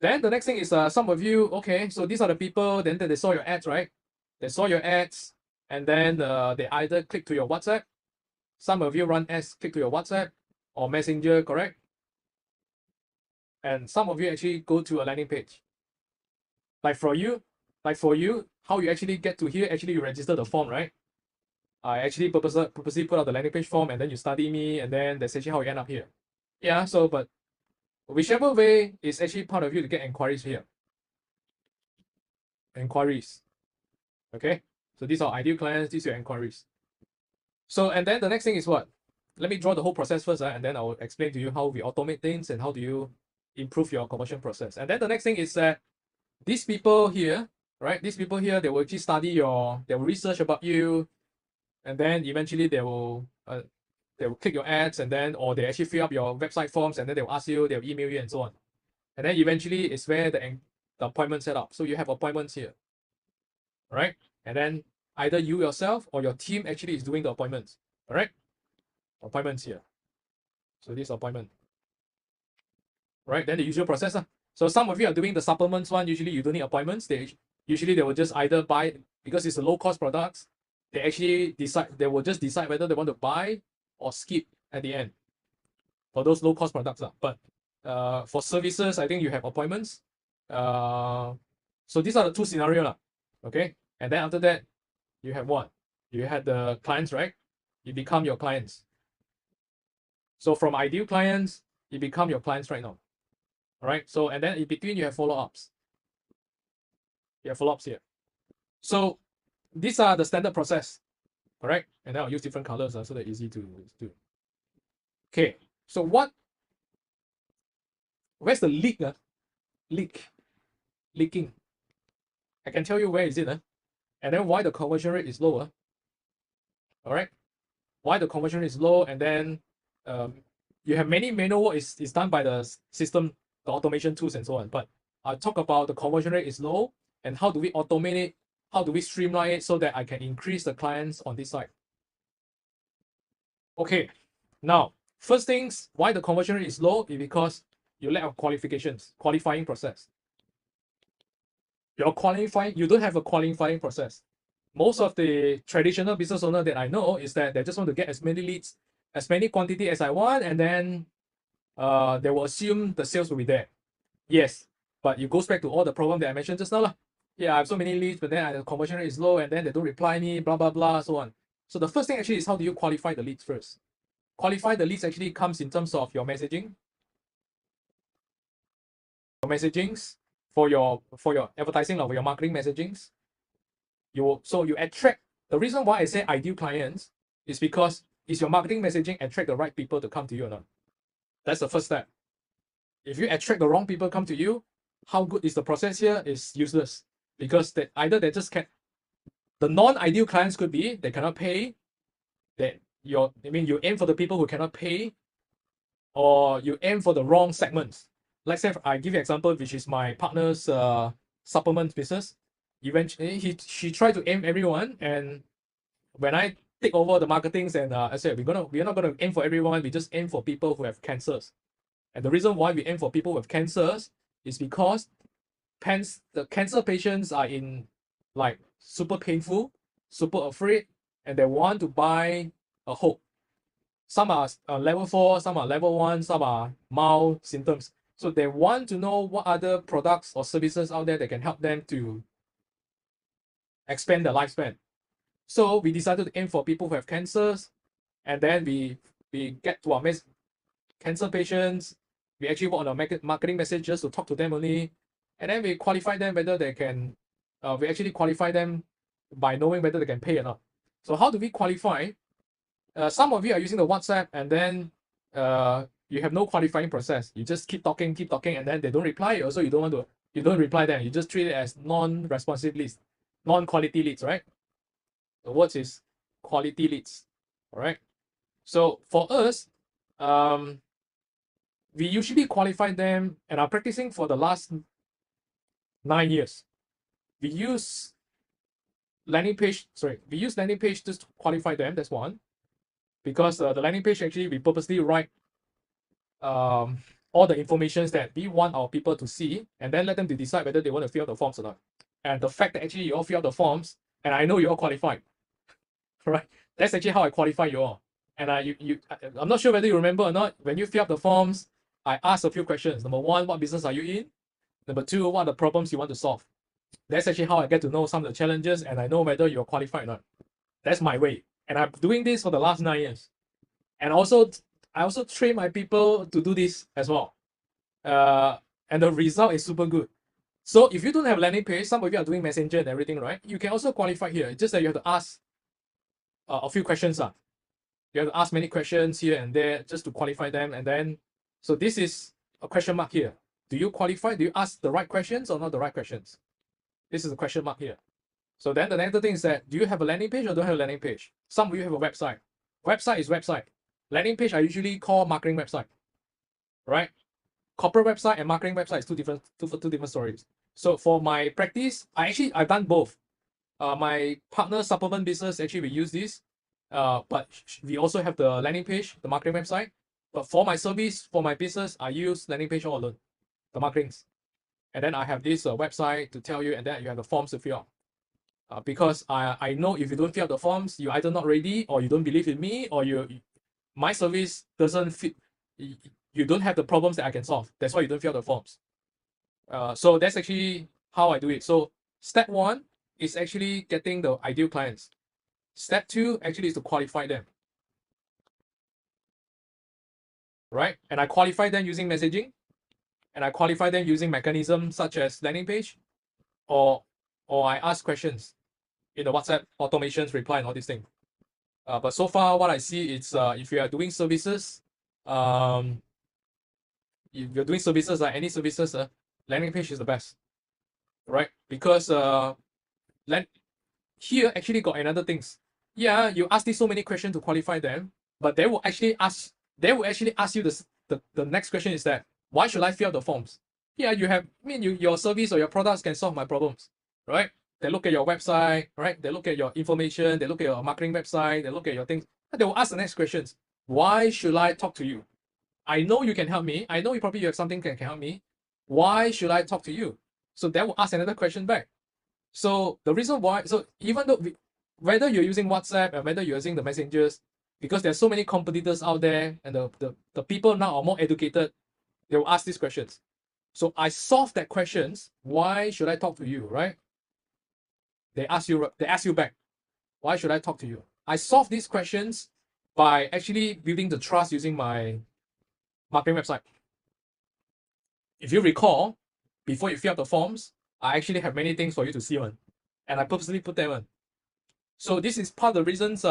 Then the next thing is some of you, okay, so these are the people, then they saw your ads, right? They saw your ads, and then they either click to your WhatsApp. Some of you run ads, click to your WhatsApp or Messenger, correct? And some of you actually go to a landing page. Like for you, how you actually get to here, actually you register the form, right? I actually purposely put out the landing page form and then you study me and then that's actually how you end up here. Yeah, so but whichever way is actually part of you to get inquiries here. Inquiries. Okay, so these are ideal clients, these are your inquiries. So, and then the next thing is what? Let me draw the whole process first, and then I'll explain to you how we automate things and how do you improve your conversion process. And then the next thing is that these people here, right? These people here, they will actually study they will research about you, and then eventually they will click your ads, and then or they actually fill up your website forms, and then they will ask you, they'll email you, and so on. And then eventually it's where the appointment set up. So you have appointments here, right? And then either you yourself or your team actually is doing the appointments. All right, appointments here. So this appointment, right? Then the usual process. So some of you are doing the supplements one. Usually you don't need appointments. They will just either buy, because it's a low cost products. They actually decide, they will just decide whether they want to buy or skip at the end for those low cost products. But for services, I think you have appointments. So these are the two scenarios. Okay. And then after that, you have what? You had the clients, right? You become your clients. So from ideal clients, it become your clients right now. All right. So, and then in between you have follow-ups. You have follow-ups here. So these are the standard process. Correct. And then I'll use different colors so they're easy to do. Okay. So where's the leak? Leaking. I can tell you where is it. And then why the conversion rate is lower. All right. Why the conversion rate is low, and then you have many manual work is done by the system, the automation tools and so on. But I'll talk about the conversion rate is low and how do we automate it, how do we streamline it so that I can increase the clients on this side. Okay, now first things why the conversion rate is low is because you lack of qualifying process. You don't have a qualifying process. Most of the traditional business owner that I know is that they just want to get as many leads, as many quantity as I want, and then they will assume the sales will be there. Yes, but it goes back to all the problem that I mentioned just now. Yeah, I have so many leads, but then the conversion rate is low, and then they don't reply me, blah, blah, blah, so on. So the first thing actually is how do you qualify the leads first? Qualify the leads actually comes in terms of your messaging. Your messagings for your advertising or your marketing messagings. So you attract, the reason why I say ideal clients is because is your marketing messaging attract the right people to come to you or not? That's the first step. If you attract the wrong people come to you, how good is the process here is useless because either they just can't. The non-ideal clients could be they cannot pay. You aim for the people who cannot pay, or you aim for the wrong segments. Let's say I give you an example, which is my partner's supplement business. Eventually, she tried to aim everyone, and when I take over the marketings and I said we're not gonna aim for everyone. We just aim for people who have cancers. And the reason why we aim for people with cancers is because the cancer patients are in like super painful, super afraid, and they want to buy a hope. Some are level 4, some are level 1, some are mild symptoms. So they want to know what other products or services out there that can help them to expand their lifespan. So we decided to aim for people who have cancers, and then we get to our cancer patients. We actually work on our marketing messages to talk to them only, and then we qualify them whether they can. We actually qualify them by knowing whether they can pay or not. So how do we qualify? Some of you are using the WhatsApp, and then you have no qualifying process. You just keep talking, and then they don't reply. Also, you don't reply them. You just treat it as non-responsive leads, non-quality leads, right? The words is quality leads. All right. So for us, we usually qualify them and are practicing for the last 9 years. We use landing page just to qualify them. That's one. Because the landing page actually we purposely write all the information that we want our people to see, and then let them to decide whether they want to fill out the forms or not. And the fact that actually you all fill out the forms, and I know you all qualified, right? That's actually how I qualify you all. And I'm not sure whether you remember or not. When you fill out the forms, I ask a few questions. Number one, what business are you in? Number two, what are the problems you want to solve? That's actually how I get to know some of the challenges, and I know whether you're qualified or not. That's my way. And I'm doing this for the last 9 years. And I also train my people to do this as well. And the result is super good. So if you don't have landing page, some of you are doing messenger and everything, right? You can also qualify here. It's just that you have to ask a few questions. You have to ask many questions here and there just to qualify them. And then, so this is a question mark here. Do you qualify? Do you ask the right questions or not the right questions? This is a question mark here. So then the next thing is that, do you have a landing page or don't have a landing page? Some of you have a website. Website is website. Landing page I usually call marketing website, right? Corporate website and marketing website is two different stories. So for my practice, I've done both. My partner supplement business, actually we use this, but we also have the landing page, the marketing website. But for my service, for my business, I use landing page all alone, the marketings. And then I have this website to tell you, and then you have the forms to fill out. Because I know if you don't fill out the forms, you're either not ready, or you don't believe in me, or my service doesn't fit. You don't have the problems that I can solve. That's why you don't fill out the forms. So that's actually how I do it. So step 1 is actually getting the ideal clients. Step 2 actually is to qualify them. right? And I qualify them using messaging, and I qualify them using mechanisms such as landing page, or I ask questions in the WhatsApp automations, reply, and all these things. But so far, what I see is if you are doing services, if you're doing services, any services, landing page is the best, right? Because here actually got another things. Yeah, you ask these so many questions to qualify them, but they will actually ask you the next question is that why should I fill out the forms? Yeah, your service or your products can solve my problems, right? They look at your website, right? They look at your information, they look at your marketing website, they look at your things. They will ask the next questions. Why should I talk to you? I know you can help me. I know you have something that can help me. Why should I talk to you? So they will ask another question back. So the reason why, so even though whether you're using WhatsApp and whether you're using the messengers, because there's so many competitors out there and the people now are more educated, they will ask these questions. So I solve that questions. Why should I talk to you, right? They ask you back. Why should I talk to you? I solve these questions by actually building the trust using my marketing website. If you recall, before you fill out the forms, I actually have many things for you to see on, and I purposely put them on. So this is part of the reasons.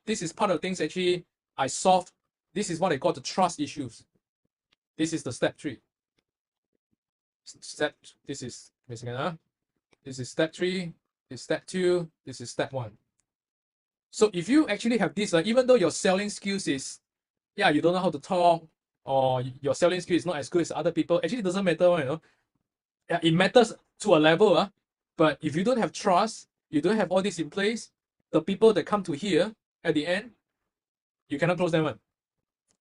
This is part of the things actually I solved. This is what I call the trust issues. This is the step 3. This is This is step 3. This is step 2. This is step 1. So if you actually have this, even though your selling skills is, you don't know how to talk, or your selling skill is not as good as other people, actually it doesn't matter, you know. Yeah, it matters to a level, but if you don't have trust, you don't have all this in place, the people that come to here at the end, you cannot close them on.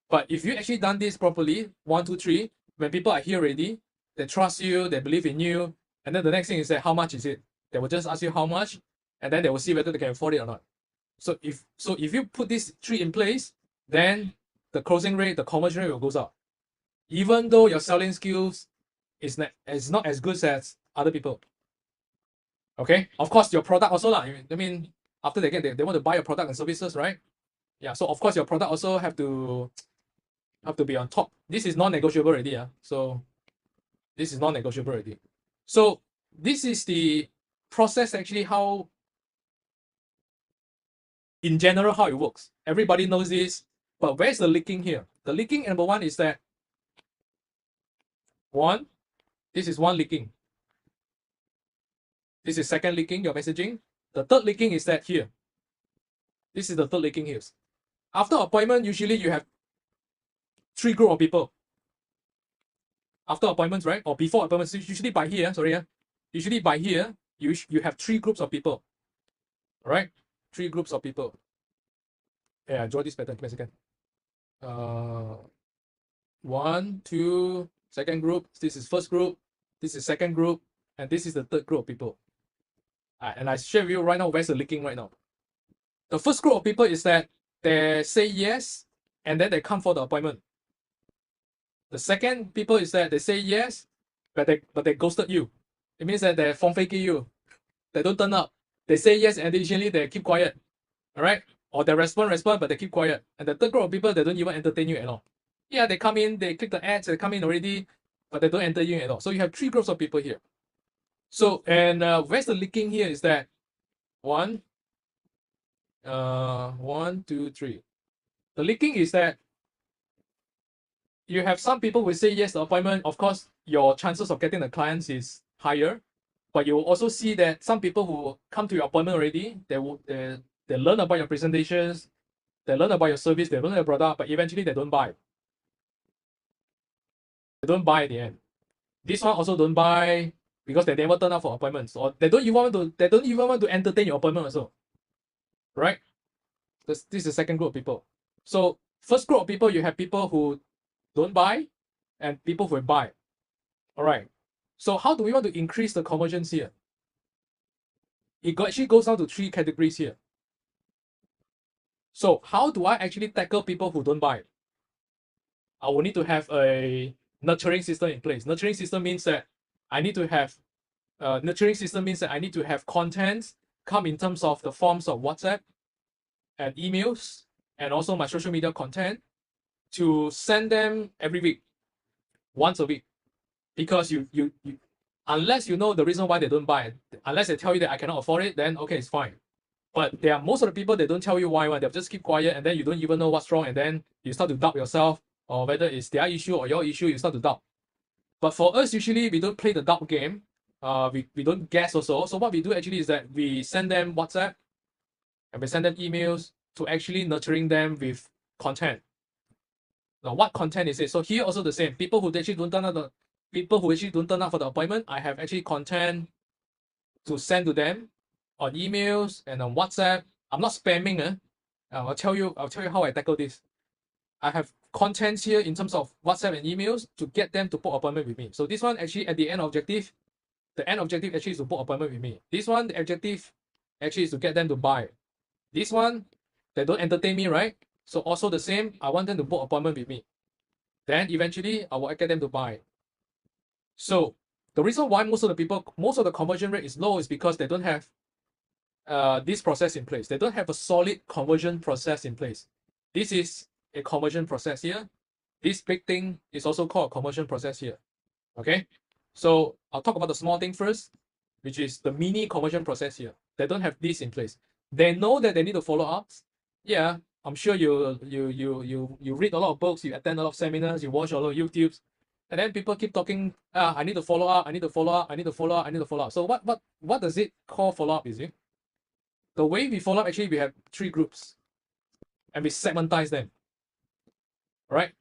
But if you actually done this properly, 1, 2, 3, when people are here already, they trust you, they believe in you, and then the next thing is that how much is it? They will just ask you how much, and then they will see whether they can afford it or not. So if you put this 3 in place, then the closing rate, the conversion rate will go up. Even though your selling skills is not as good as other people. Okay, of course your product also lah. I mean, after they want to buy your product and services, right? Yeah, so of course your product also have to be on top. This is non-negotiable already. So this is non-negotiable already. So this is the process actually, how in general how it works. Everybody knows this, but where's the leaking here? The leaking number 1 is that this is one leaking. This is second leaking, your messaging. The third leaking is that here. This is the third leaking here. After appointment, usually you have 3 group of people. After appointments, right? Or before appointments, usually by here, usually by here, you have 3 groups of people. All right? 3 groups of people. Yeah, draw this pattern. Give me a second. 1, 2, second group. This is first group. This is second group. And this is the third group of people. And I share with you right now where's the leaking right now. The first group of people is that they say yes, and then they come for the appointment. The second people is that they say yes, but they ghosted you. It means that they phone faking you. They don't turn up. They say yes, and additionally they keep quiet. All right? Or they respond, but they keep quiet. And the third group of people, they don't even entertain you at all. Yeah, they come in, they click the ads, they come in already, but they don't enter you at all. So you have 3 groups of people here. So, and where's the leaking here is that 1, 2, 3. The leaking is that you have some people who say yes to the appointment. Of course, your chances of getting the clients is higher, but you will also see that some people who come to your appointment already, they learn about your presentations, they learn about your service, they learn your product, but eventually they don't buy. They don't buy at the end. This one also don't buy because they never turn up for appointments, or they don't even want to entertain your appointment also. Right? This is the second group of people. So first group of people, you have people who don't buy and people who buy. All right. So how do we want to increase the conversions here? It actually goes down to 3 categories here. So how do I actually tackle people who don't buy? I will need to have a nurturing system in place. Nurturing system means that I need to have content come in terms of the forms of WhatsApp and emails, and also my social media content. to send them every week, once a week, because you unless you know the reason why they don't buy it, unless they tell you that I cannot afford it, then okay, it's fine. But there are most of the people, they don't tell you why, they'll just keep quiet, and then you don't even know what's wrong, and then you start to doubt yourself, or whether it's their issue or your issue, you start to doubt. But for us, usually we don't play the doubt game. We don't guess also. So what we do actually is that we send them WhatsApp and we send them emails to actually nurturing them with content. Now, what content is it? So here also the same. People who actually don't turn up for the appointment, I have actually content to send to them on emails and on WhatsApp. I'm not spamming. I'll tell you how I tackle this. I have contents here in terms of WhatsApp and emails to get them to book appointment with me. So this one actually at the end objective, the end objective actually is to book appointment with me. This one, the objective actually is to get them to buy. This one, they don't entertain me, right? So also the same, I want them to book appointment with me. Then eventually I will get them to buy. So the reason why most of the conversion rate is low is because they don't have this process in place. They don't have a solid conversion process in place. This is a conversion process here. This big thing is also called a conversion process here. Okay, so I'll talk about the small thing first, which is the mini conversion process here. They don't have this in place. They know that they need to follow ups. Yeah, I'm sure you read a lot of books, you attend a lot of seminars, you watch a lot of YouTubes, and then people keep talking. I need to follow up. I need to follow up. I need to follow up. I need to follow up. So what does it call follow up? Is it the way we follow up? Actually, we have 3 groups, and we segmentize them. Right?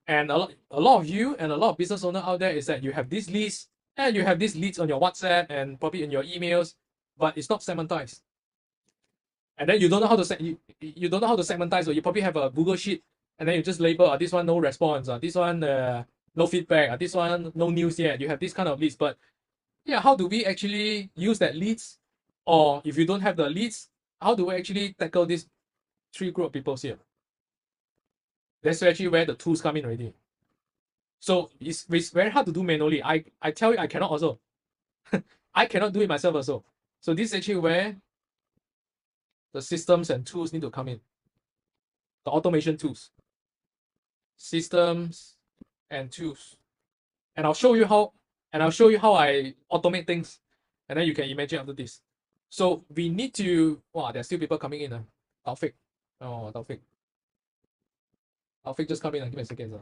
And a lot of you and a lot of business owners out there is that you have this list and you have these leads on your WhatsApp and probably in your emails, but it's not segmentized. And then you don't know how to you don't know how to segmentize, or you probably have a Google sheet and then you just label this one no response, this one no feedback, this one no news yet. You have this kind of leads, but yeah, how do we actually use that leads? Or if you don't have the leads, how do we actually tackle these 3 group of people here? That's actually where the tools come in already. So it's very hard to do manually. I tell you, I cannot also. I cannot do it myself also. So this is actually where the systems and tools need to come in. The automation tools. Systems and tools. And I'll show you how I automate things. And then you can imagine after this. So we need to, wow, there's still people coming in. Taufik. Oh, Taufik. Taufik just come in and give me a second.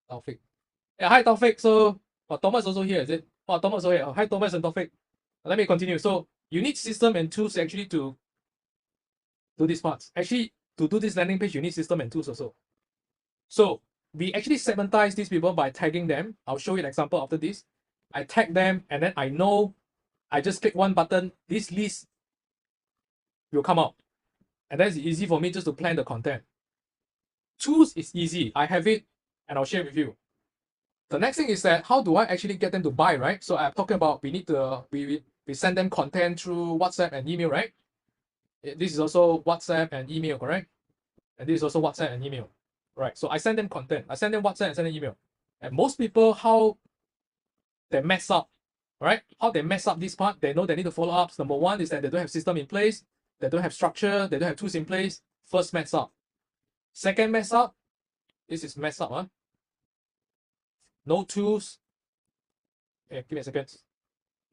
Taufik. Yeah, hi Taufik. So Thomas also here, is it? Oh, Thomas also here. Hi Thomas and Taufik. Let me continue. So you need system and tools actually to do these parts. Actually, to do this landing page, you need system and tools also. So we actually segmentize these people by tagging them. I'll show you an example after this. I tag them and then I know I just click one button, this list will come out. And that's easy for me just to plan the content. Tools is easy. I have it and I'll share with you. The next thing is that how do I actually get them to buy, right? So I'm talking about we send them content through WhatsApp and email, right? This is also WhatsApp and email, correct? And this is also WhatsApp and email, right? So I send them content. I send them WhatsApp and send them email. And most people, how they mess up, right? How they mess up this part, they know they need to follow ups. Number one is that they don't have system in place. They don't have structure. They don't have tools in place. First mess up. Second mess up, this is mess up. No tools. Give me a second.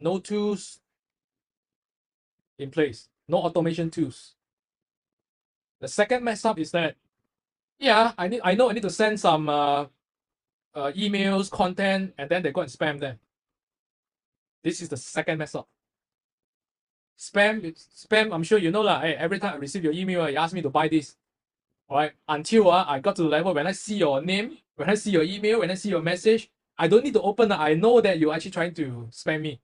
No tools in place. No automation tools. The second mess up is that, yeah, I know I need to send some emails, content, and then they go and spam them. This is the second mess up. Spam, I'm sure you know lah. Hey, every time I receive your email, you ask me to buy this. Alright, until I got to the level when I see your name, when I see your email, when I see your message, I don't need to open. I know that you're actually trying to spam me.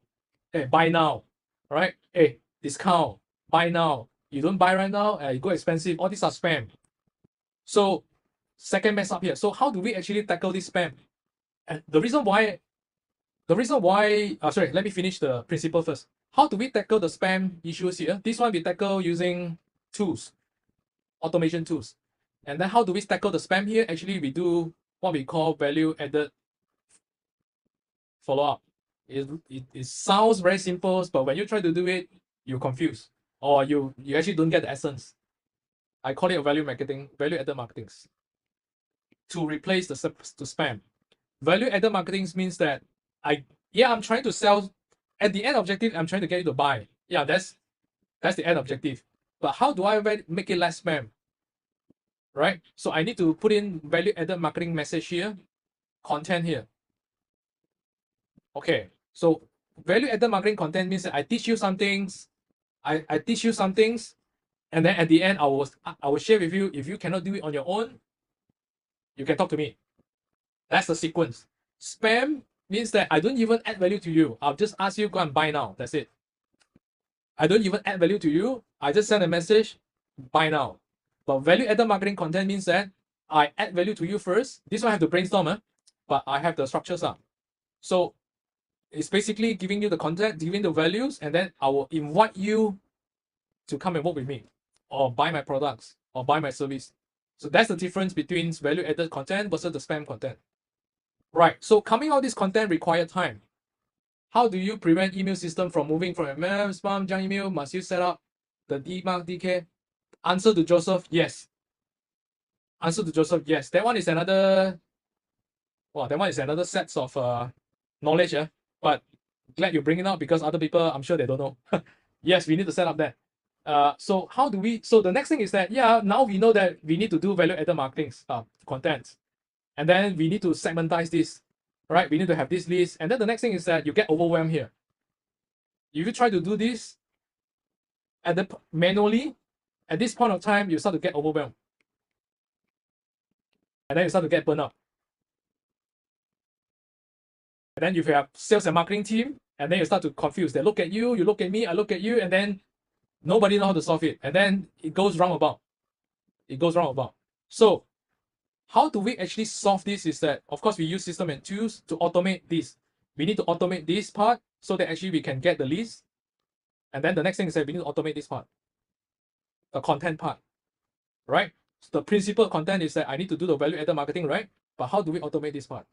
Hey, buy now. Alright, hey, discount, buy now. You don't buy right now, you go expensive. All these are spam. So, second mess up here. So, how do we actually tackle this spam? And the reason why, sorry, let me finish the principle first. How do we tackle the spam issues here? This one we tackle using tools, automation tools. And then how do we tackle the spam here? Actually, we do what we call value added follow-up. It sounds very simple, but when you try to do it, you're confused or you actually don't get the essence. I call it a value added marketing. to replace the spam. Value added marketing means that I'm trying to sell. At the end objective, I'm trying to get you to buy. Yeah, that's the end objective. But how do I make it less spam? Right? So I need to put in value added marketing message here, content here. Okay, so value added marketing content means that I teach you some things, I teach you some things, and then at the end I will share with you. If you cannot do it on your own, you can talk to me. That's the sequence. Spam means that I don't even add value to you. I'll just ask you go and buy now. That's it. I don't even add value to you. I just send a message, buy now. But value added marketing content means that I add value to you first. This one I have to brainstorm, but I have the structures up. So it's basically giving you the content, giving the values, and then I will invite you to come and work with me or buy my products or buy my service. So that's the difference between value added content versus the spam content. Right. So coming out this content require time. How do you prevent email system from moving from spam, junk email? Must you set up the DMARC, DK? Answer to Joseph, yes. Answer to Joseph, yes. That one is another, well, that one is another sets of knowledge, yeah. But glad you bring it up because other people, I'm sure they don't know. Yes, we need to set up that. So how do we? So the next thing is that now we know that we need to do value-added marketing content, and then we need to segmentize this, right? We need to have this list, and then the next thing is that you get overwhelmed here. If you try to do this manually, at this point of time, you start to get overwhelmed, and then you start to get burned out. And then if you have sales and marketing team, and then you start to confuse. They look at you, you look at me, I look at you, and then nobody knows how to solve it. And then it goes roundabout. It goes roundabout. So how do we actually solve this is that, of course, we use system and tools to automate this. We need to automate this part so that actually we can get the list. And then the next thing is that we need to automate this part, the content part, right? So the principal content is that I need to do the value-added marketing, right? But how do we automate this part?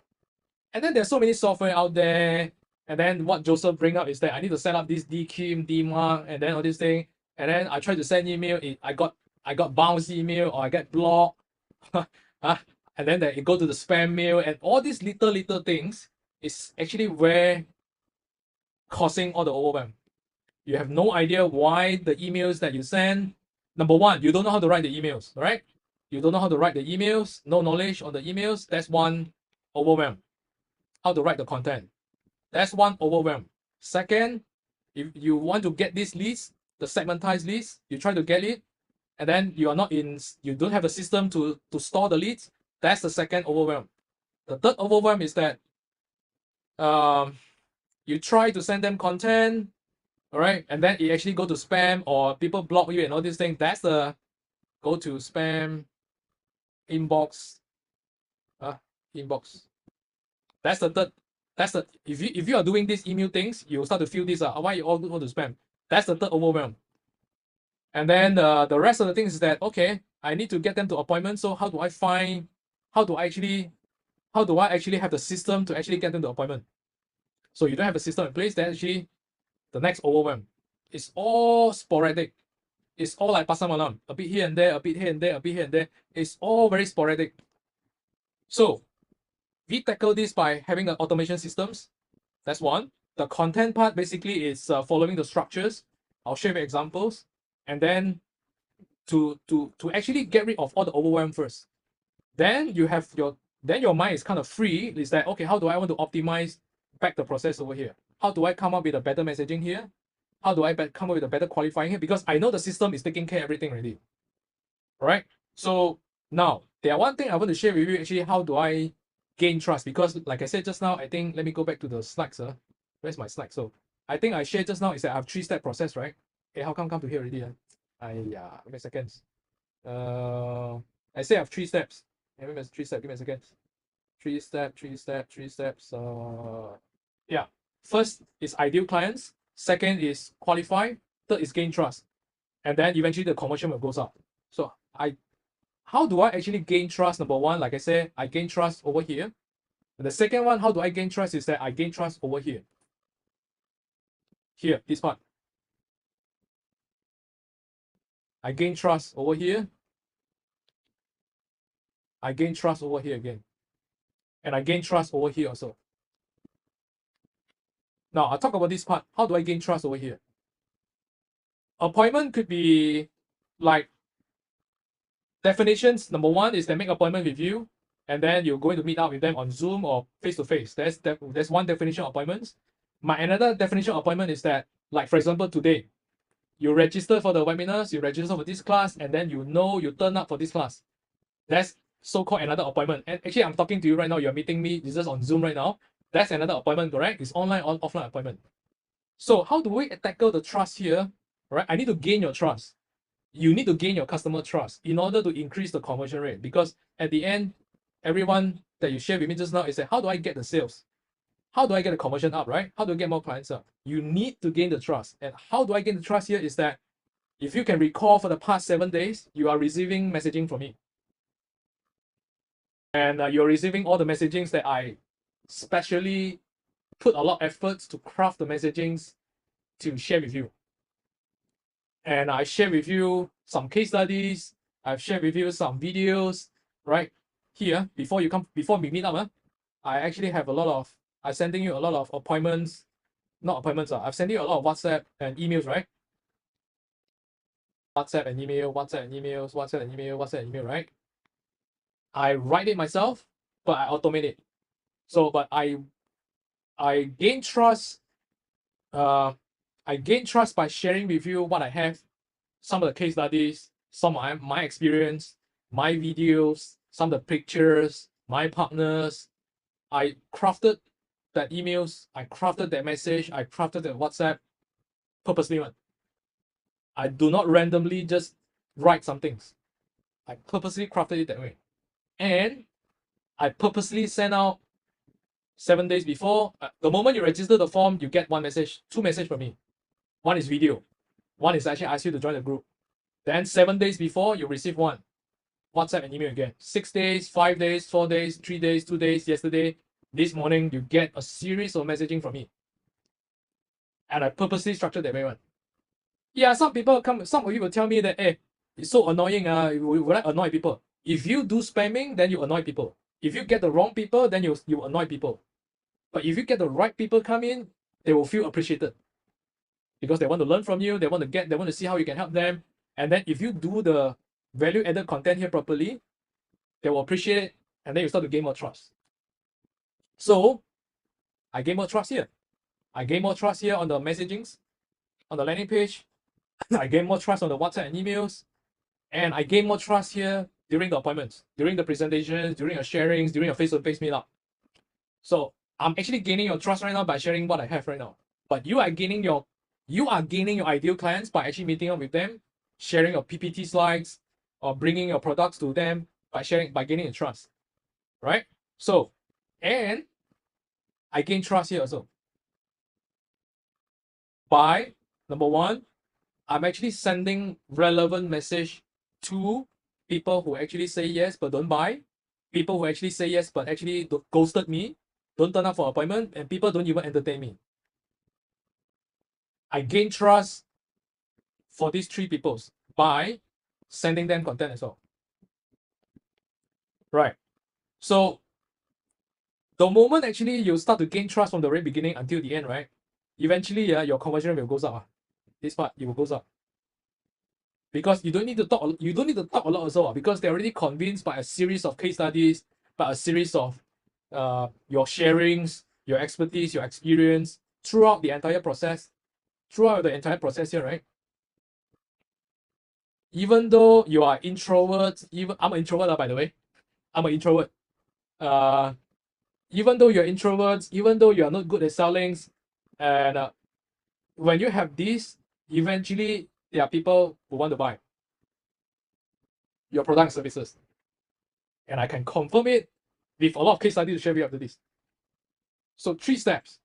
And then there's so many software out there. And then what Joseph bring up is that I need to set up this DKIM, DMARC, and then all this thing. And then I try to send email. I got bounce email or I get blocked. And then it go to the spam mail. And all these little things is actually where causing all the overwhelm. You have no idea why the emails that you send. Number one, you don't know how to write the emails, right? You don't know how to write the emails, no knowledge on the emails. That's one overwhelm. How to write the content. That's one overwhelm. Second, if you want to get this list, the segmentized list, you try to get it, and then you don't have a system to store the leads. That's the second overwhelm. The third overwhelm is that you try to send them content, all right, and then it actually go to spam or people block you and all these things. That's the go to spam inbox. Inbox. That's the third. That's the if you are doing these email things, you start to feel this why you all go to spam. That's the third overwhelm. And then the rest of the things is that okay, I need to get them to appointments. So how do I actually have the system to actually get them to appointment? So you don't have a system in place, then actually the next overwhelm. It's all sporadic. It's all like pasar malam, a bit here and there, a bit here and there, a bit here and there. It's all very sporadic. So we tackle this by having an automation systems. That's one. The content part basically is following the structures. I'll share you examples, and then to actually get rid of all the overwhelm first. Then you have your mind is kind of free. Is that okay? How do I want to optimize back the process over here? How do I come up with a better messaging here? How do I come up with a better qualifying here? Because I know the system is taking care of everything already. All right. So now there are one thing I want to share with you. Actually, how do I gain trust? Because like I said just now, I think let me go back to the slides. Where's my slide? So I think I shared just now is that I have 3-step process, right? Hey, how come to here already? Give me a second. I say I have 3 steps. Give me 3 steps. Give me a second. 3 steps. Yeah. First is ideal clients. Second is qualify. Third is gain trust. And then eventually the conversion will goes up. So how do I actually gain trust? Number one, like I said, I gain trust over here. And the second one, how do I gain trust is that I gain trust over here. Here, this part. I gain trust over here. I gain trust over here again. And I gain trust over here also. Now, I'll talk about this part. How do I gain trust over here? Appointment could be like definitions. Number one is they make appointment with you, and then you're going to meet up with them on Zoom or face-to-face. That's one definition of appointments. My another definition of appointment is that, like for example, today, you register for the webinars, you register for this class, and then you turn up for this class. That's so-called another appointment. And actually, I'm talking to you right now. You're meeting me. This is on Zoom right now. That's another appointment, correct? It's online or offline appointment. So how do we tackle the trust here? Right? I need to gain your trust. You need to gain your customer trust in order to increase the conversion rate. Because at the end, everyone that you share with me just now is that how do I get the sales? How do I get the conversion up, right? How do I get more clients up? You need to gain the trust. And how do I gain the trust here is that if you can recall for the past 7 days, you are receiving messaging from me. And you're receiving all the messagings that I specially put a lot of efforts to craft the messagings to share with you. And I share with you some case studies. I've shared with you some videos, right? Here, before we meet up, I actually have I'm sending you a lot of appointments, not appointments, I'm sending you a lot of WhatsApp and emails, right? WhatsApp and email, WhatsApp and emails, WhatsApp and email, WhatsApp and email, right? I write it myself, but I automate it. So, but I gain trust. I gain trust by sharing with you what I have, some of the case studies, some of my experience, my videos, some of the pictures, my partners. I crafted that emails, I crafted that message, I crafted that WhatsApp purposely. I do not randomly just write some things. I purposely crafted it that way. And I purposely send out 7 days before. The moment you register the form, you get two messages from me. One is video. One is actually ask you to join the group. Then 7 days before, you receive one. WhatsApp and email again. 6 days, 5 days, 4 days, 3 days, 2 days, yesterday, this morning, you get a series of messaging from me. And I purposely structured that way one. Yeah, some of you will tell me that, hey, it's so annoying. Will I annoy people? If you do spamming, then you annoy people. If you get the wrong people, then you annoy people. But if you get the right people come in, they will feel appreciated. Because they want to learn from you, they want to see how you can help them. And then if you do the value-added content here properly, they will appreciate it, and then you start to gain more trust. So I gain more trust here. I gain more trust here on the messagings, on the landing page. I gain more trust on the WhatsApp and emails. And I gain more trust here during the appointments, during the presentations, during your sharings, during your face-to-face meetup. So I'm actually gaining your trust right now by sharing what I have right now. But you are gaining your ideal clients by actually meeting up with them, sharing your PPT slides, or bringing your products to them by gaining the trust, right? So, and I gain trust here also by, number one, I'm actually sending relevant message to people who actually say yes but don't buy, people who actually say yes but actually ghosted me, don't turn up for appointment, and people don't even entertain me. I gain trust for these three people by sending them content as well. Right. So the moment actually you start to gain trust from the very beginning until the end, right? Eventually, your conversion rate will go up. This part, it will go up. Because you don't need to talk a lot also, because they're already convinced by a series of case studies, by a series of your sharings, your expertise, your experience throughout the entire process here, right? Even though you are introvert, I'm an introvert, by the way. I'm an introvert. Even though you're introverts, even though you are not good at selling, and when you have this, eventually there are people who want to buy your product and services. And I can confirm it with a lot of case studies to share with you after this. So 3 steps.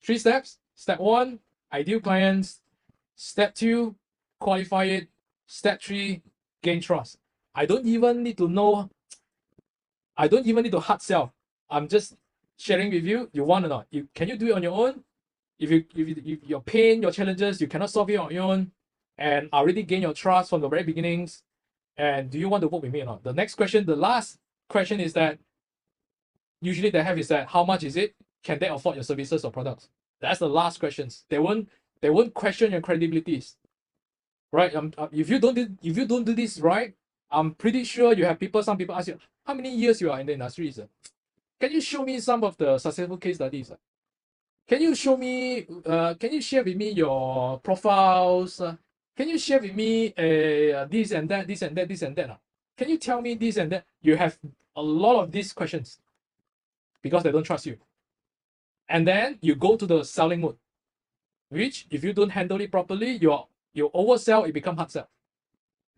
3 steps. Step 1, ideal clients. Step 2, qualify it. Step 3, gain trust. I don't even need to hard sell. I'm just sharing with you. You want or not? Can you do it on your own? If your pain, your challenges, you cannot solve it on your own, and I already gain your trust from the very beginnings, and do you want to work with me or not? The next question, the last question is that usually they have is that how much is it? Can they afford your services or products? That's the last questions. They won't question your credibilities, right? If you don't do this right, I'm pretty sure you have people. Some people ask you how many years you are in the industry. Can you show me some of the successful case studies? Can you show me? Can you share with me your profiles? Can you share with me this and that, this and that, this and that? Can you tell me this and that? You have a lot of these questions because they don't trust you. And then you go to the selling mode, which if you don't handle it properly, you oversell, it become hard sell.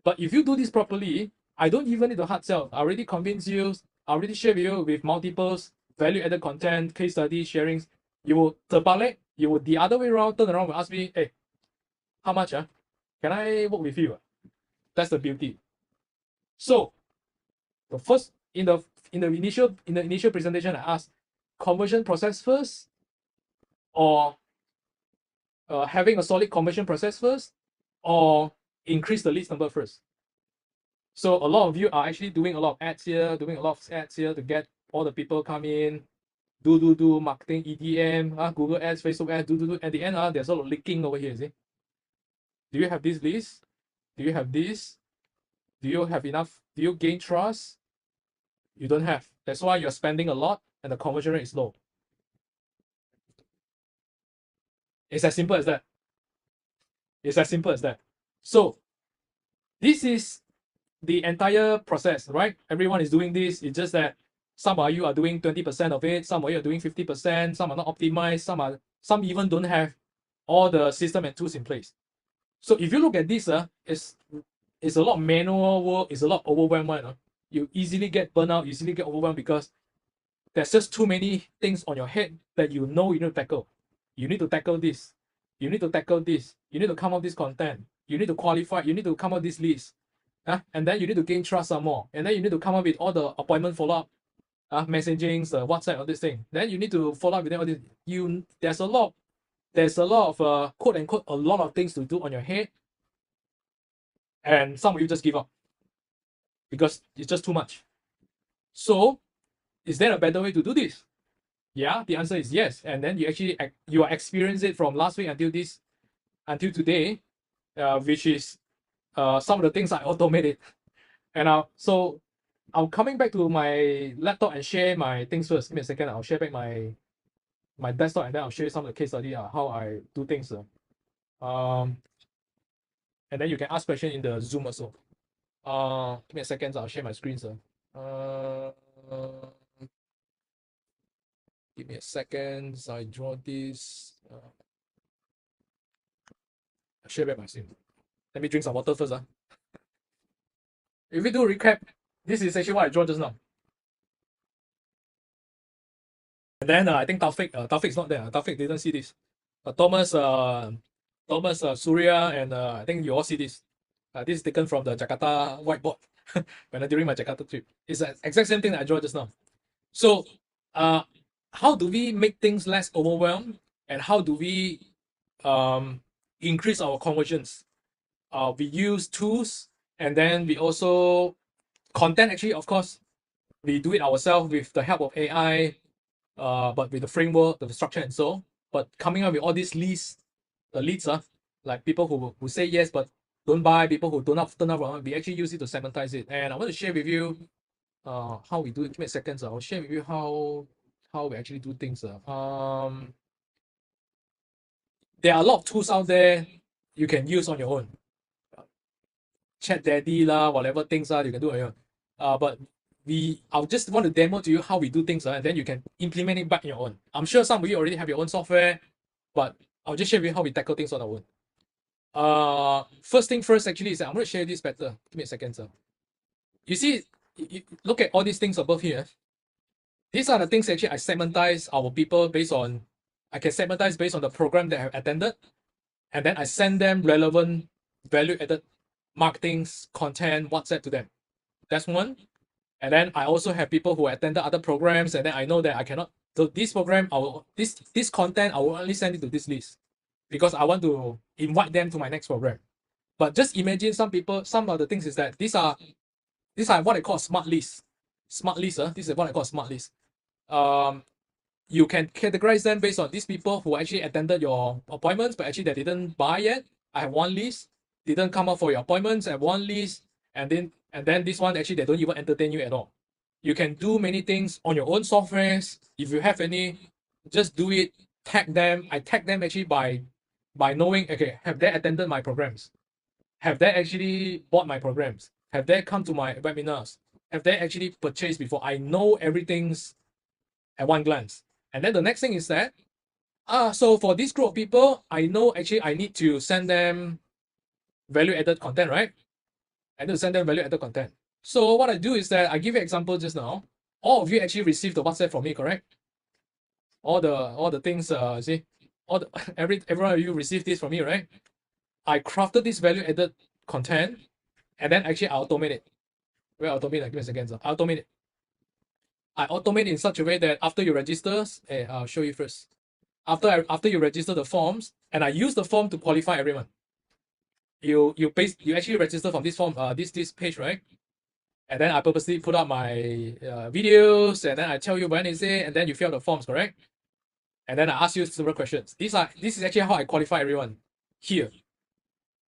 But if you do this properly, I don't even need to hard sell. I already convince you, I already share with you with multiples, value-added content, case study sharings. You will terbalik, you will the other way around, turn around and ask me, hey, how much? Can I work with you? That's the beauty. So the first in the initial presentation, I asked conversion process first, or having a solid conversion process first, or increase the leads number first. So a lot of you are actually doing a lot of ads here, to get all the people come in, do marketing, EDM, Google ads, Facebook ads, do. At the end, there's a lot of leaking over here, see? Do you have this list? Do you have this? Do you have enough? Do you gain trust? You don't have. That's why you're spending a lot and the conversion rate is low. It's as simple as that. It's as simple as that. So this is the entire process, right? Everyone is doing this. It's just that some of you are doing 20% of it, some of you are doing 50%, some are not optimized, some even don't have all the system and tools in place. So if you look at this, it's a lot of manual work, it's a lot overwhelming. You easily get burnout, easily get overwhelmed because there's just too many things on your head that you know you need to tackle. You need to tackle this. You need to tackle this. You need to come up with this content. You need to qualify. You need to come up with this list. And then you need to gain trust some more. And then you need to come up with all the appointment follow-up, messaging, WhatsApp, all this thing. Then you need to follow up with them. All this. There's a lot of quote unquote a lot of things to do on your head. And some of you just give up because it's just too much. So, is there a better way to do this? Yeah, the answer is yes. And then you are experiencing it from last week until today, which is some of the things I automated. And so I'm coming back to my laptop and share my things first. Give me a second. I'll share back my desktop and then I'll share some of the case study how I do things. And then you can ask questions in the Zoom also. Give me a second. I'll share my screen, sir. Give me a second. So I draw this. I'll share back my screen. Let me drink some water first. If we do a recap, this is actually what I draw just now. And then I think Taufik is not there. Taufik didn't see this. Thomas, Surya, and I think you all see this. This is taken from the Jakarta whiteboard during my Jakarta trip. It's the exact same thing that I drew just now. So, how do we make things less overwhelmed, and how do we increase our conversions? We use tools, and then we also content. Actually, of course, we do it ourselves with the help of AI, but with the framework, the structure, and so. But coming up with all these leads, like people who say yes but don't buy, people who don't turn up, we actually use it to segmentize it. And I want to share with you how we do it. Give me a second. I'll share with you how we actually do things. There are a lot of tools out there you can use on your own. Chat Daddy whatever things you can do on your own. But I'll just want to demo to you how we do things, and then you can implement it back on your own. I'm sure some of you already have your own software, but I'll just share with you how we tackle things on our own. First thing first, actually, is I'm going to share this better. Give me a second, sir. You see, look at all these things above here. These are the things actually I segmentize our people based on. I can segmentize based on the program that I have attended, and then I send them relevant value-added marketing's content, WhatsApp to them. That's one. And then I also have people who attended other programs, and then I know that I cannot. So this program, this content, I will only send it to this list because I want to invite them to my next program. But just imagine some of the things is that these are what I call smart lists. smart list. This is what I call smart list. You can categorize them based on these people who actually attended your appointments, but actually they didn't buy yet. I have one list. Didn't come up for your appointments. I have one list, and then this one actually they don't even entertain you at all. You can do many things on your own softwares. If you have any, just do it. Tag them. I tag them actually by knowing, okay, have they attended my programs? Have they actually bought my programs? Have they come to my webinars? Have they actually purchased before? I know everything's at one glance. And then the next thing is that, so for this group of people, I know actually I need to send them value-added content, right? I need to send them value-added content. So what I do is that I give you an example just now. All of you actually received the WhatsApp from me, correct? All the things, see, every one of you received this from me, right? I crafted this value-added content, and then actually I automate it. Where I automate? Give me a second. So I automate it. I automate in such a way that after you register, I'll show you first. After you register the forms, and I use the form to qualify everyone. You actually register from this form, this page, right? And then I purposely put up my videos, and then I tell you when is it, and then you fill out the forms, correct? And then I ask you several questions. This is actually how I qualify everyone here.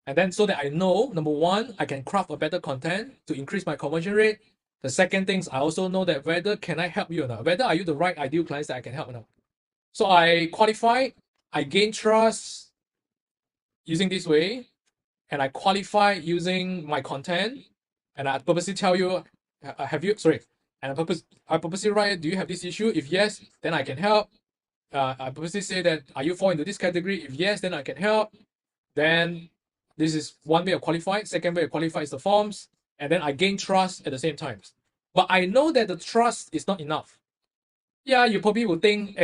And then so that I know, number one, I can craft a better content to increase my conversion rate. The second thing is I also know that whether can I help you or not, whether are you the right ideal clients that I can help or not. So I qualify, I gain trust using this way, and I qualify using my content, and I purposely tell you, and I purposely write, do you have this issue? If yes, then I can help. I purposely say that, are you fall into this category? If yes, then I can help. Then this is one way of qualify. Second way of qualify is the forms, and then I gain trust at the same time. But I know that the trust is not enough. Yeah, you probably will think,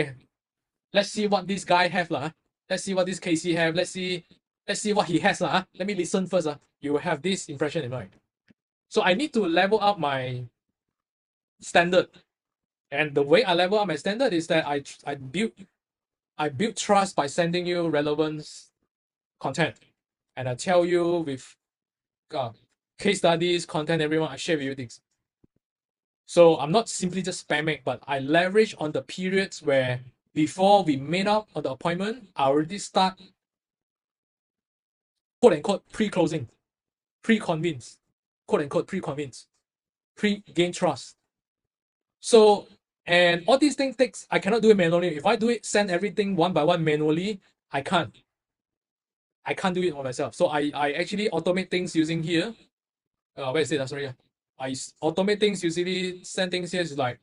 let's see what this guy have lah. Let's see what this Casey have. Let's see what he has lah. Let me listen first. You will have this impression in mind. So I need to level up my standard, and the way I level up my standard is that I build trust by sending you relevant content, and I tell you with case studies, content, everyone, I share with you things. So I'm not simply just spamming, but I leverage on the periods where before we made up on the appointment, I already start quote unquote pre-closing, pre-convince, quote unquote pre-convince, pre-gain trust. So, and all these things I cannot do it manually. If I do it, send everything one by one manually, I can't do it on myself. So I actually automate things using here. Where is it? Sorry. I automate things usually, send things here is like,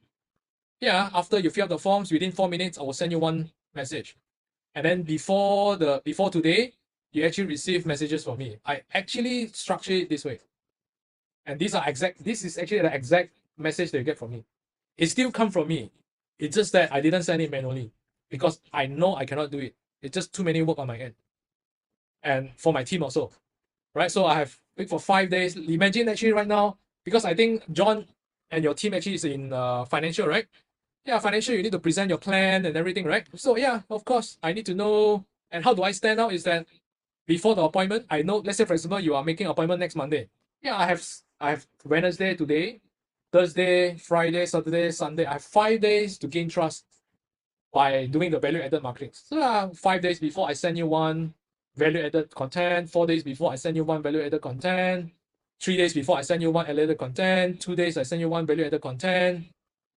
yeah, after you fill out the forms, within 4 minutes, I will send you one message. And then before today, you actually receive messages from me. I actually structure it this way. And this is actually the exact message that you get from me. It still come from me. It's just that I didn't send it manually because I know I cannot do it. It's just too many work on my end. And for my team also, right? So I have wait for 5 days. Imagine actually right now, because I think John and your team actually is in financial, right? Yeah, financial, you need to present your plan and everything, right? So yeah, of course, I need to know. And how do I stand out is that before the appointment, I know, let's say for example, you are making an appointment next Monday. Yeah, I have Wednesday today, Thursday, Friday, Saturday, Sunday. I have 5 days to gain trust by doing the value-added marketing. So 5 days before I send you one value-added content, 4 days before I send you one value-added content, 3 days before I send you one value-added content, 2 days I send you one value-added content,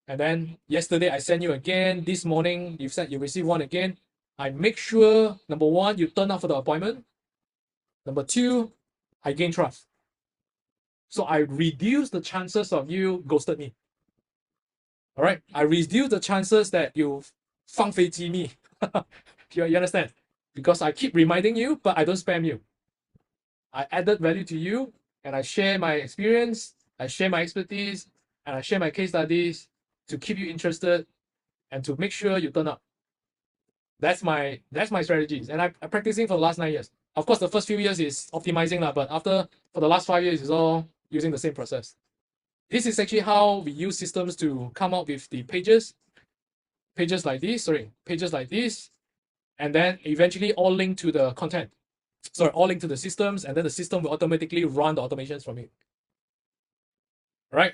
and then yesterday I send you again, this morning you said you receive one again. I make sure, number one, you turn up for the appointment. Number two, I gain trust. So I reduce the chances of you ghosted me. All right, I reduce the chances that you 放飞机 me. you understand? Because I keep reminding you, but I don't spam you. I added value to you, and I share my experience, I share my expertise, and I share my case studies to keep you interested and to make sure you turn up. That's my strategies, and I'm practicing for the last 9 years. Of course, the first few years is optimizing, but for the last 5 years, it's all using the same process. This is actually how we use systems to come up with the pages like this, and then eventually all link to the content. All link to the systems, and then the system will automatically run the automations from it. Right?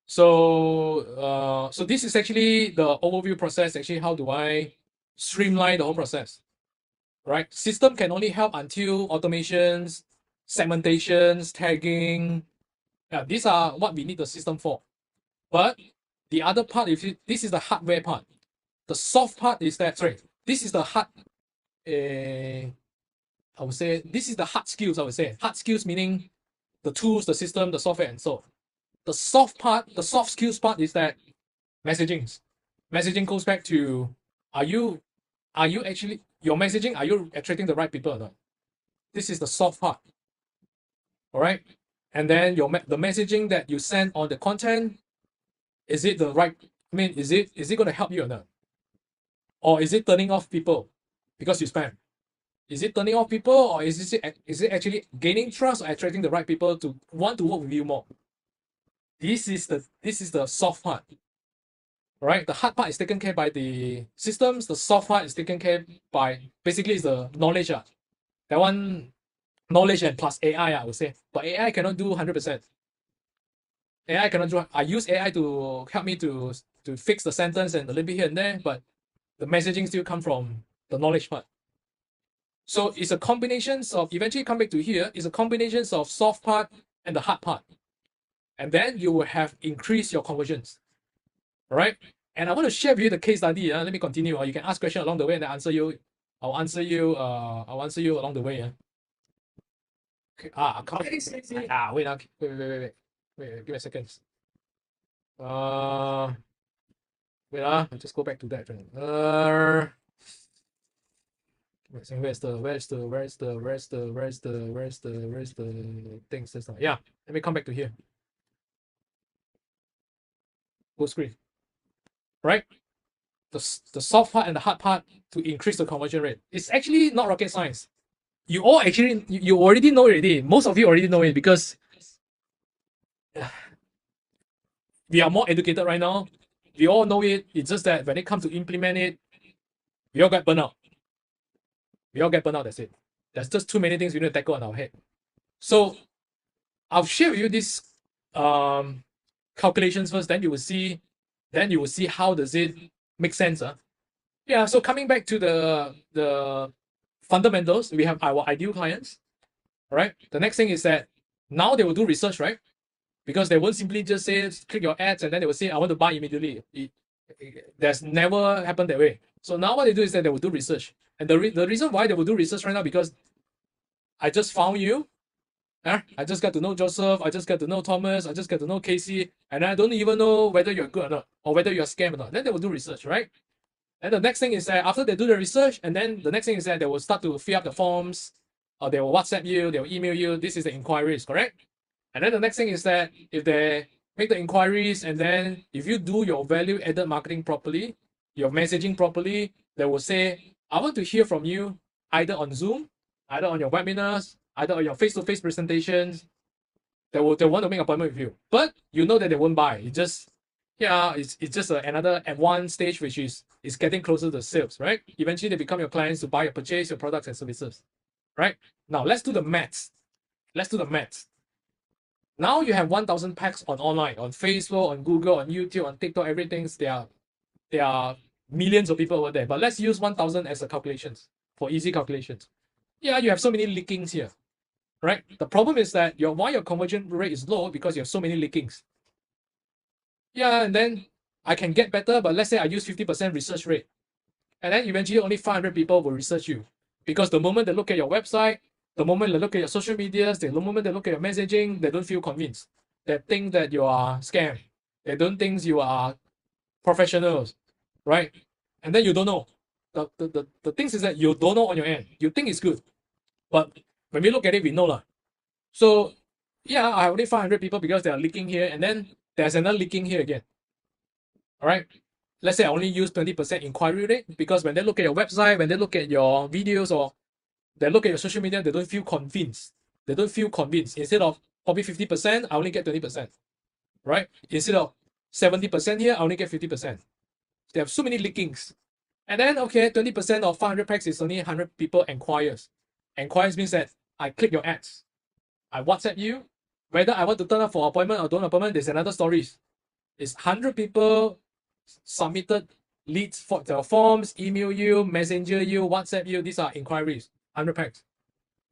So this is actually the overview process. Actually, how do I streamline the whole process? Right? System can only help until automations, segmentations, tagging. Yeah, these are what we need the system for. But the other part, this is the hardware part. The soft part is that, sorry, this is the hard, I would say, this is the hard skills, I would say. Hard skills meaning the tools, the system, the software, and so. The soft part, the soft skills part is that messaging. Messaging goes back to, are you actually, your messaging, are you attracting the right people or not? This is the soft part. All right. And then the messaging that you send on the content, is it the right, I mean, is it going to help you or not? Or is it turning off people because you spam? Is it turning off people, or is it actually gaining trust or attracting the right people to want to work with you more? This is the soft part. Right? The hard part is taken care by the systems. The soft part is taken care by basically is the knowledge. That one, knowledge and plus AI, I would say. But AI cannot do 100%. AI cannot do. I use AI to help me to fix the sentence and a little bit here and there, but the messaging still come from the knowledge part. So it's a combination of, eventually come back to here, it's a combination of soft part and the hard part. And then you will have increased your conversions. All right. And I want to share with you the case study. Let me continue. You can ask questions along the way and answer you. I'll answer you along the way. Okay. Wait, give me a second. Wait, I'll just go back to that. Where's the things? Yeah, let me come back to here. Full screen. Right? The soft part and the hard part to increase the conversion rate. It's actually not rocket science. You all actually, you already know it already. Most of you already know it because we are more educated right now. We all know it. It's just that when it comes to implement it, we all get burnt out. That's it. There's just too many things we need to tackle on our head. So I'll share with you these calculations first, then you will see how does it make sense. Yeah, so coming back to the fundamentals, we have our ideal clients. All right. The next thing is that now they will do research, right? Because they won't simply just say click your ads and then they will say I want to buy immediately. That's never happened that way. So now what they do is that they will do research. And the reason why they will do research right now, because I just found you. I just got to know Joseph. I just got to know Thomas. I just got to know Casey. And I don't even know whether you're good or not, or whether you're a scam or not. Then they will do research, right? And the next thing is that after they do the research, and then the next thing is that they will start to fill up the forms, or they will WhatsApp you, they will email you. This is the inquiries, correct? And then the next thing is that if they make the inquiries, and then if you do your value-added marketing properly, your messaging properly, they will say, I want to hear from you either on Zoom, either on your webinars, either on your face-to-face presentations. They want to make an appointment with you. But you know that they won't buy. It's just another advanced stage, which is getting closer to sales, right? Eventually they become your clients to buy or purchase your products and services, right? Now let's do the maths. Now you have 1,000 packs on online, on Facebook, on Google, on YouTube, on TikTok, everything. There are millions of people over there. But let's use 1,000 as a calculations for easy calculations. Yeah, you have so many leakings here, right? The problem is that why your conversion rate is low because you have so many leakings. Yeah, and then I can get better, but let's say I use 50% research rate. And then eventually only 500 people will research you. Because the moment they look at your website, the moment they look at your social medias, the moment they look at your messaging, they don't feel convinced. They think that you are scam. They don't think you are professionals, right? And then you don't know. The things is that you don't know on your end. You think it's good. But when we look at it, we know lah. So yeah, I have only 500 people because they are leaking here, and then there's another leaking here again. All right. Let's say I only use 20% inquiry rate because when they look at your website, when they look at your videos, or they look at your social media, they don't feel convinced. Instead of probably 50%, I only get 20%. Right? Instead of 70% here, I only get 50%. They have so many leakings. And then, okay, 20% of 500 packs is only 100 people inquires. Inquires means that I click your ads. I WhatsApp you. Whether I want to turn up for appointment or don't appointment, there's another story. Is 100 people submitted leads for the forms, email you, messenger you, WhatsApp you. These are inquiries, 100 packs.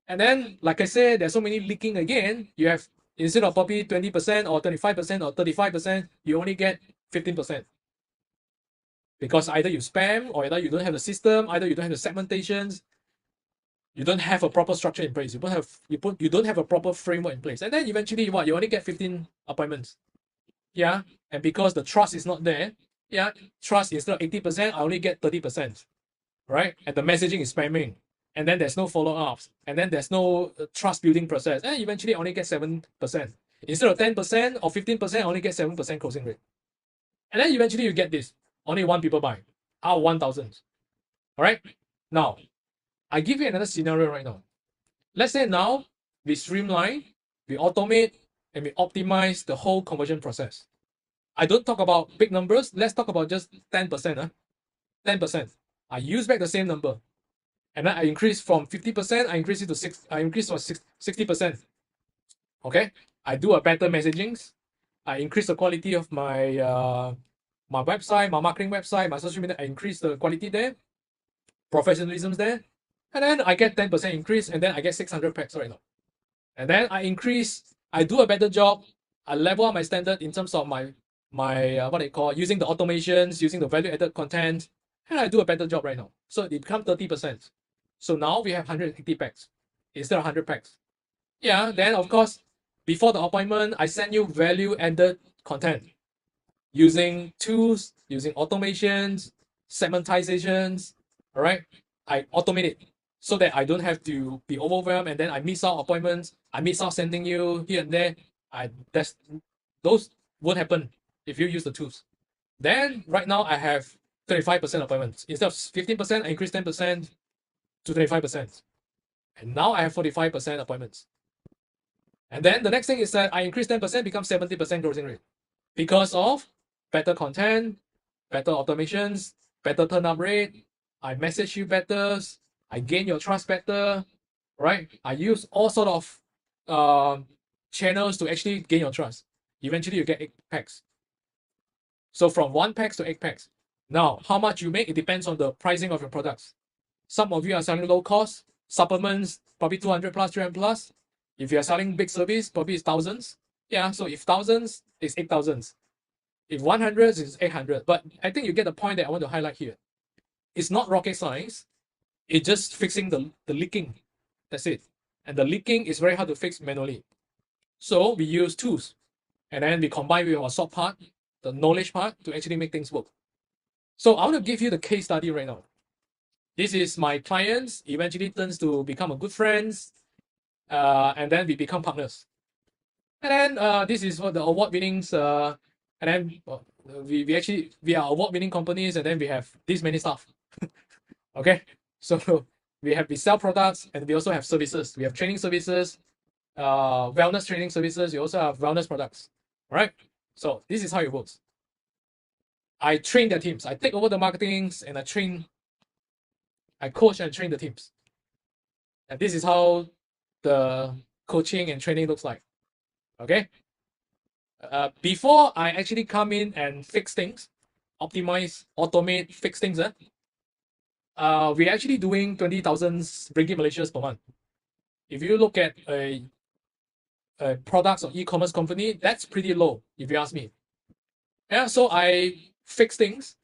And then, like I said, there's so many leaking again. You have, instead of probably 20% or 25% or 35%, you only get 15%. Because either you spam, or either you don't have the system, either you don't have the segmentations, you don't have a proper structure in place. You don't have a proper framework in place. And then eventually what? You only get 15 appointments. Yeah. And because the trust is not there, yeah, trust instead of 80%, I only get 30%. Right? And the messaging is spamming. And then there's no follow-ups. And then there's no trust building process. And eventually I only get 7%. Instead of 10% or 15%, I only get 7% closing rate. And then eventually you get this. Only 1 people buy out of 1,000. All right. Now, I give you another scenario right now. Let's say now we streamline, we automate, and we optimize the whole conversion process. I don't talk about big numbers. Let's talk about just 10%. 10%. I use back the same number. And then I increase from 50%, I increase it to 6, I increase from 60%. Okay. I do a better messaging. I increase the quality of my my website, my marketing website, my social media. I increase the quality there, professionalism's there, and then I get 10% increase, and then I get 600 packs right now. And then I do a better job. I level up my standard in terms of my what they call using the automations, using the value added content, and I do a better job right now. So it becomes 30%. So now we have 180 packs instead of 100 packs. Yeah, then of course, before the appointment, I send you value added content using tools, using automations, segmentizations. All right, I automate it so that I don't have to be overwhelmed, and then I miss out appointments. I miss out sending you here and there. Those won't happen if you use the tools. Then right now I have 35% appointments. Instead of 15%, I increase 10% to 25%. And now I have 45% appointments. And then the next thing is that I increase 10%, becomes 70% closing rate. Because of better content, better automations, better turn-up rate, I message you better, I gain your trust better, right? I use all sort of channels to actually gain your trust. Eventually you get 8 packs. So from 1 packs to 8 packs. Now, how much you make, it depends on the pricing of your products. Some of you are selling low cost, supplements, probably 200 plus, 300 plus. If you are selling big service, probably it's thousands. Yeah, so if thousands, it's 8,000. If 100, it's 800. But I think you get the point that I want to highlight here. It's not rocket science. It's just fixing the leaking. That's it. And the leaking is very hard to fix manually. So we use tools. And then we combine with our soft part, the knowledge part, to actually make things work. So I want to give you the case study right now. This is my clients, eventually turns to become a good friends, and then we become partners. And then this is what the award winnings, and then we are award winning companies, and then we have this many staff. Okay, so we sell products, and we also have services. We have training services, wellness training services. We also have wellness products. All right, so this is how it works. I train their teams. I take over the marketings, and I coach and train the teams. And this is how the coaching and training looks like. Okay. Before I actually come in and fix things, optimize, automate, fix things, we're actually doing 20,000 ringgit Malaysians per month. If you look at a products or e-commerce company, that's pretty low, if you ask me. Yeah, so I fix things.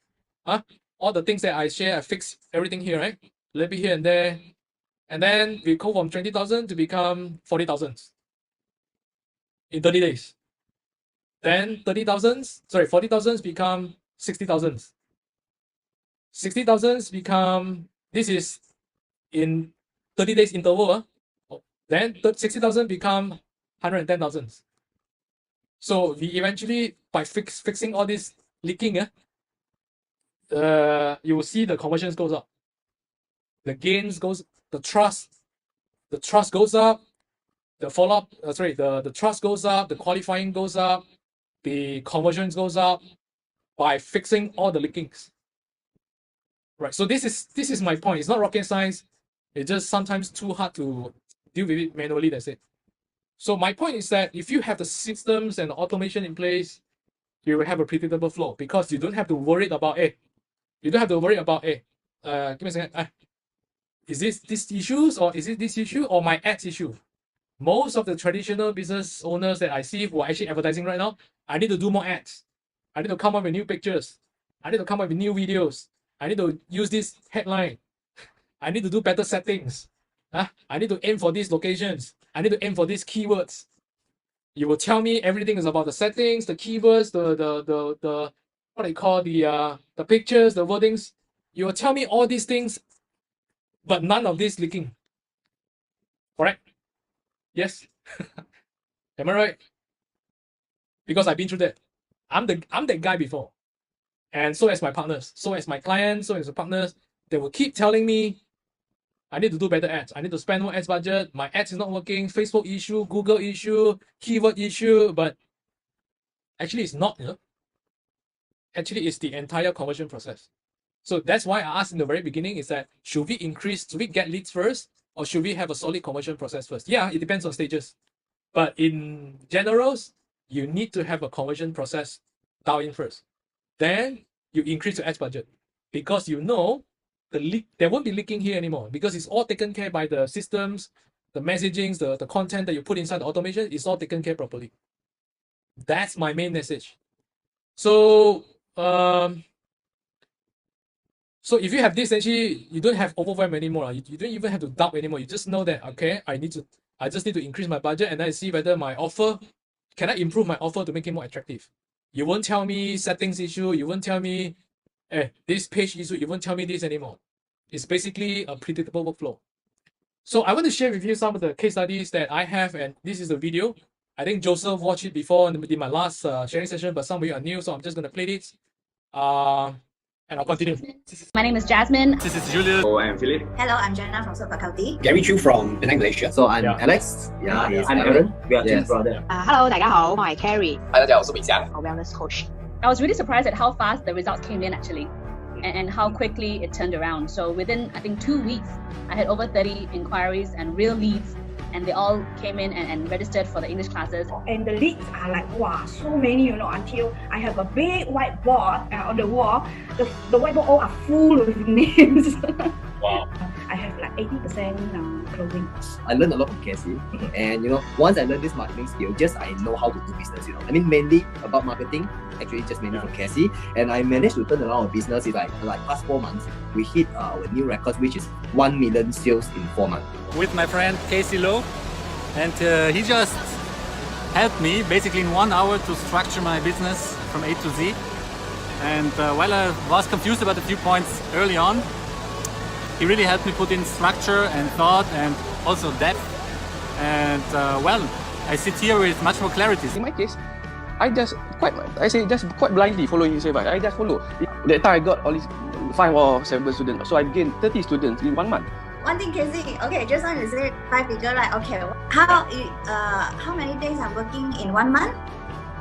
All the things that I share, I fix everything here, right? A little bit here and there. And then we go from 20,000 to become 40,000 in 30 days. Then 40,000 become 60,000. 60,000 become, this is in 30 days interval. Then 60,000 become 110,000. So we eventually, by fixing all this leaking, you will see the conversions goes up. The gains goes, the trust goes up, the follow-up, the trust goes up, the qualifying goes up, the conversions goes up by fixing all the leakings. Right. So this is my point. It's not rocket science. It's just sometimes too hard to deal with it manually. That's it. So my point is that if you have the systems and the automation in place, you will have a predictable flow because you don't have to worry about give me a second. Is this issues or is it this issue or my ads issue? Most of the traditional business owners that I see who are actually advertising right now, I need to do more ads. I need to come up with new pictures. I need to come up with new videos. I need to use this headline. I need to do better settings. I need to aim for these locations. I need to aim for these keywords. You will tell me everything is about the settings, the keywords, the what I call the pictures, the wordings. You will tell me all these things, but none of this leaking. Correct? Yes. Am I right? Because I've been through that. I'm that guy before. And so as my partners, so as my clients, so as the partners, they will keep telling me I need to do better ads. I need to spend more ads budget. My ads is not working. Facebook issue, Google issue, keyword issue, but actually it's not, Actually, it's the entire conversion process. So that's why I asked in the very beginning is that should we get leads first or should we have a solid conversion process first? Yeah, it depends on stages. But in generals, you need to have a conversion process dialed in first. Then you increase your ads budget because there won't be leaking here anymore because it's all taken care by the systems, the messaging, the content that you put inside the automation is all taken care properly. That's my main message. So if you have this, actually, you don't have overwhelm anymore. You don't even have to doubt anymore. You just know that, okay, I just need to increase my budget and then see whether my offer, can I improve my offer to make it more attractive? You won't tell me settings issue. You won't tell me, this page issue. You won't tell me this anymore. It's basically a predictable workflow. So I want to share with you some of the case studies that I have, and this is a video. I think Joseph watched it before in my last sharing session, but some of you are new, so I'm just going to play this. And I'll continue.
My name is Jasmine.
This is Julius.
Oh, I'm Philip.
Hello, I'm Jenna from Super County.
Gary Chu from Penang, Malaysia. So I'm Alex. Yeah,
I'm Aaron. We are twin brother.
Hello, 大家好，我係 Carrie，
Hi， 大家好，我是伟翔。
wellness coach。
I was really surprised at how fast the results came in actually, and how quickly it turned around. So within, I think, 2 weeks, I had over 30 inquiries and real leads, and they all came in and registered for the English classes.
And the leads are like, wow, so many, until I have a big whiteboard on the wall. The whiteboard all are full with names.
Wow.
I have like 80% closing.
I learned a lot from Cassie, and once I learned this marketing skill, I know how to do business. I mean, mainly about marketing, actually just mainly from Cassie, and I managed to turn around our business in like past 4 months. We hit our new record, which is 1 million sales in 4 months.
With my friend Casey Lowe, and he just helped me basically in 1 hour to structure my business from A to Z. And while I was confused about a few points early on, he really helped me put in structure and thought and also depth. And I sit here with much more clarity.
In my case, I just quite blindly following his advice. I just follow. That time I got all these 5 or 7 students, so I gained 30 students in 1 month.
One thing, Casey. Okay, just want to say 5 figure, right? Okay, how many days I'm working in 1 month?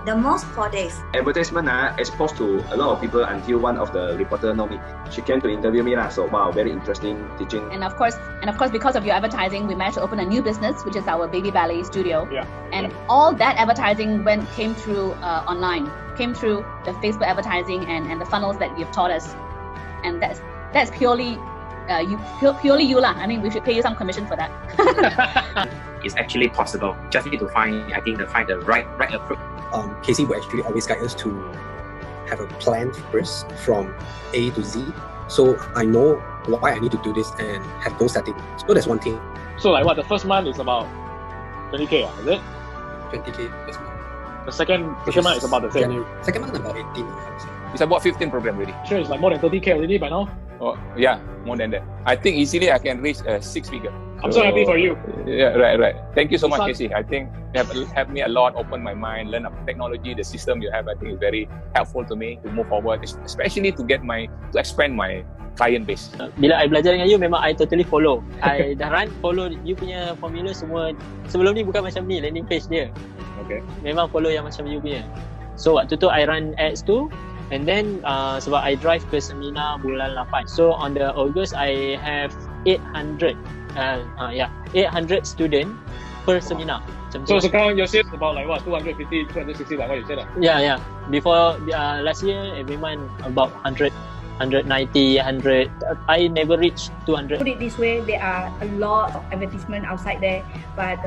The most 4 days.
Advertisement exposed to a lot of people until one of the reporter know me. She came to interview me so wow, very interesting teaching.
And of course, because of your advertising, we managed to open a new business, which is our Baby Ballet Studio.
Yeah.
And all that advertising came through online, came through the Facebook advertising and the funnels that you've taught us. And that's purely you lah. I mean, we should pay you some commission for that.
It's actually possible. Just need to find the right approach.
Casey will actually always guide us to have a plan first from A to Z. So I know why I need to do this and have goal setting. So that's one thing.
So like what, the first month is about 20k, is it?
20k first month.
The second month is about the same.
Second month about 18, I would say.
It's about 15 program already.
Sure, it's like more than 30k already by now.
Oh yeah, more than that. I think easily I can reach 6 figure.
I'm so happy for you.
Yeah, right. Thank you so much, Casey. I think you have helped me a lot, open my mind, learn about technology, the system you have. I think is very helpful to me to move forward, especially to expand my client base.
Bila I belajar dengan you, memang I totally follow. I dah follow you punya formula semua. Sebelum ni bukan macam ni landing page dia.
Okay.
Memang follow yang macam you punya. So waktu tu I run ads tu. And then sebab I drive ke seminar bulan 8. So on the August I have 800 student per seminar. macam tu
So
lah.
sekarang your sales about like what 250, 260 like what you said lah.
Yeah. Before last year, every month about 100, 190, 100. I never reached 200.
Put it this way, there are a lot of advertisement outside there, but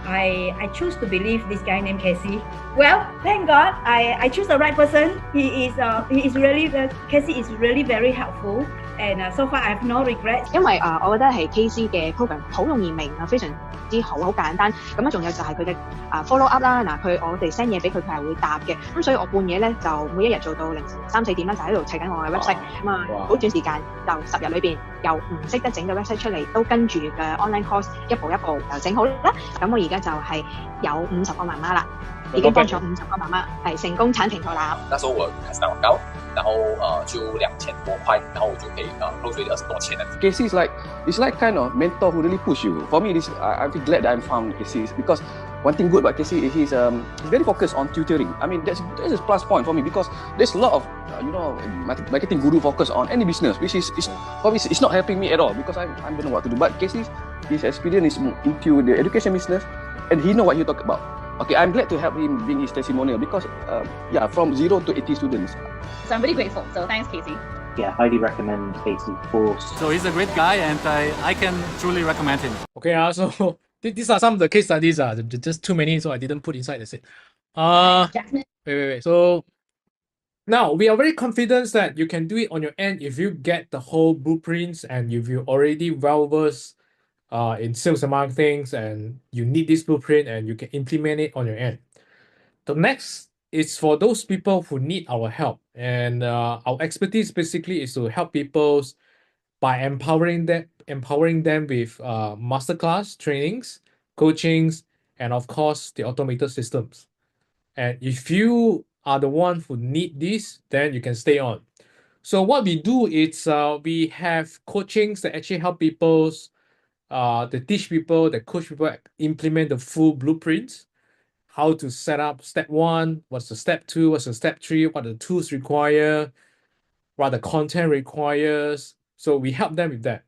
I choose to believe this guy named Casey. Well, thank God, I choose the right person. He is really Casey is really very helpful, and so far I have no regrets.
因為我覺得係 KC 嘅 program 好容易明啊，非常之好簡單。咁仲有就係佢嘅follow up 啦，我哋 send 嘢俾佢，佢係會答嘅。咁所以我半夜咧就每一日做到凌晨3、4點啦，就喺度砌緊我嘅 website。好短時間就10日裏邊由唔識得整嘅 website 出嚟，都跟住嘅 online course 一步一步就整好啦。咁我而家就係有50個媽媽啦，已經幫咗50個媽媽係成功產平台啦。
那時候我開始打廣告，然後就2000多塊，然後我就可以close with 20多千的。
Casey is like kind of mentor who really push you. For me, I feel glad that I found Casey because one thing good about Casey is he's very focused on tutoring. I mean that's a plus point for me because there's a lot of marketing guru focus on any business, which is obviously it's not helping me at all because I don't know what to do. But Casey, his experience is into the education business, and he know what he talk about. Okay, I'm glad to help him bring his testimonial because from 0 to 80 students.
So I'm really grateful. So thanks, Casey.
Yeah, highly recommend Casey's course.
So he's a great guy, and I can truly recommend him.
Okay, so these are some of the case studies. Just too many, so I didn't put inside. That's it. Wait. So now we are very confident that you can do it on your end if you get the whole blueprints and if you already well versed in sales and marketing, and you need this blueprint and you can implement it on your end. The next is for those people who need our help, and our expertise basically is to help people by empowering them with masterclass trainings, coachings, and of course the automated systems. And if you are the one who need this, then you can stay on. So what we do is we have coachings that actually help people, they teach people, they coach people implement the full blueprints, how to set up step 1, what's the step 2, what's the step 3, what the tools require, what the content requires. So we help them with that.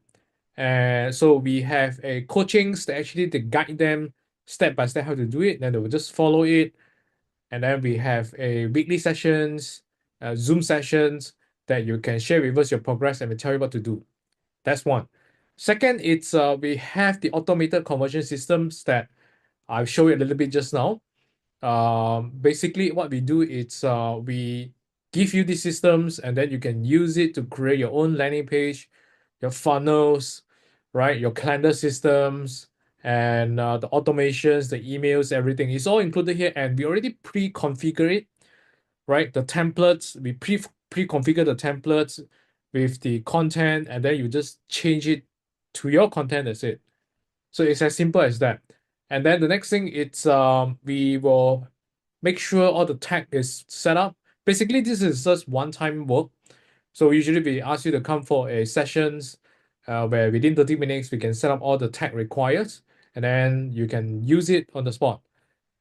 And so we have a coachings that actually they guide them step by step how to do it, then they will just follow it. And then we have a weekly sessions, Zoom sessions that you can share with us your progress and we tell you what to do. That's one. Second, it's we have the automated conversion systems that I'll show you a little bit just now. Basically, what we do is we give you these systems and then you can use it to create your own landing page, your funnels, right? Your calendar systems, and the automations, the emails, everything is all included here. And we already pre-configure it, right? The templates, we pre-configure the templates with the content, and then you just change it to your content. That's it. So it's as simple as that. And then the next thing, it's we will make sure all the tag is set up. Basically, this is just one-time work. So usually we ask you to come for a sessions where within 30 minutes, we can set up all the tag required, and then you can use it on the spot.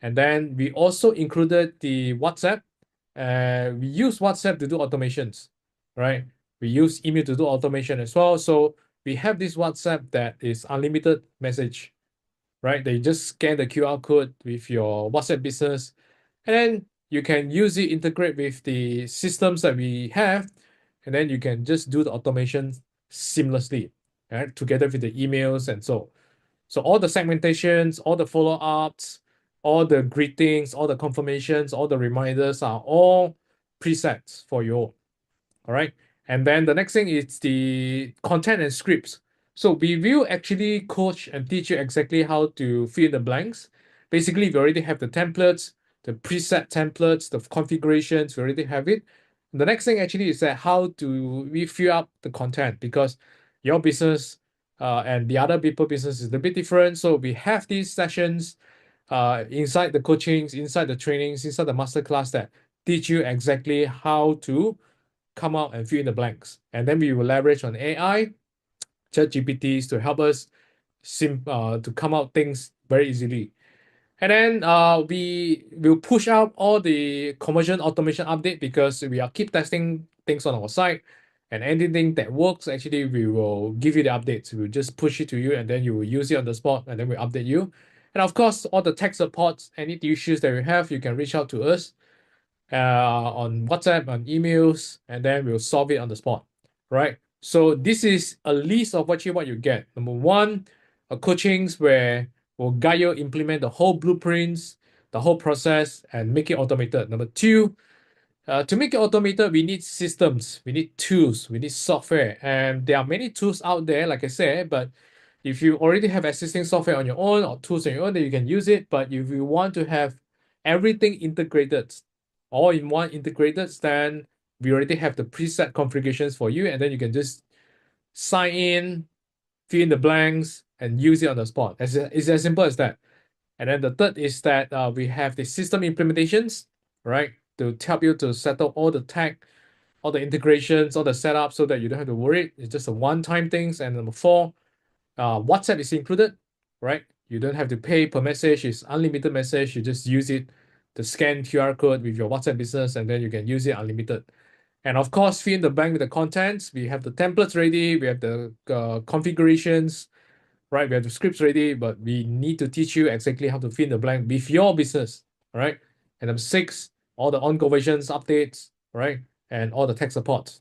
And then we also included the WhatsApp. We use WhatsApp to do automations, right? We use email to do automation as well. So we have this WhatsApp that is unlimited message, right? They just scan the QR code with your WhatsApp business, and then you can use it, integrate with the systems that we have, and then you can just do the automation seamlessly, right? Together with the emails and so. So all the segmentations, all the follow-ups, all the greetings, all the confirmations, all the reminders are all presets for you. All right. And then the next thing is the content and scripts. So we will actually coach and teach you exactly how to fill in the blanks. Basically, we already have the templates, the preset templates, the configurations, we already have it. And the next thing actually is that how do we fill up the content, because your business and the other people business is a bit different. So we have these sessions inside the coachings, inside the trainings, inside the masterclass that teach you exactly how to come out and fill in the blanks. And then we will leverage on AI, ChatGPTs to help us to come out things very easily. And then we will push out all the conversion automation update because we are keep testing things on our site, and anything that works, actually, we will give you the updates. We'll just push it to you, and then you will use it on the spot, and then we update you. And of course, all the tech supports, any issues that you have, you can reach out to us on WhatsApp, on emails, and then we'll solve it on the spot, right? So this is a list of what you get. Number one, a coachings where we'll guide you implement the whole blueprints, the whole process, and make it automated. Number two, to make it automated, we need systems, we need tools, we need software, and there are many tools out there, like I said. But if you already have existing software on your own or tools on your own, then you can use it. But if you want to have everything integrated, all in one integrated, then we already have the preset configurations for you, and then you can just sign in, fill in the blanks, and use it on the spot. It's as simple as that. And then the third is that we have the system implementations, right, to help you to settle all the tech, all the integrations, all the setup, so that you don't have to worry. It's just a one-time things. And number four, WhatsApp is included, right? You don't have to pay per message. It's unlimited message. You just use it to scan QR code with your WhatsApp business, and then you can use it unlimited. And of course, fill in the blank with the contents. We have the templates ready. We have the configurations, right? We have the scripts ready, but we need to teach you exactly how to fill in the blank with your business, all right? And number six, all the on conversions, updates, right? And all the tech support.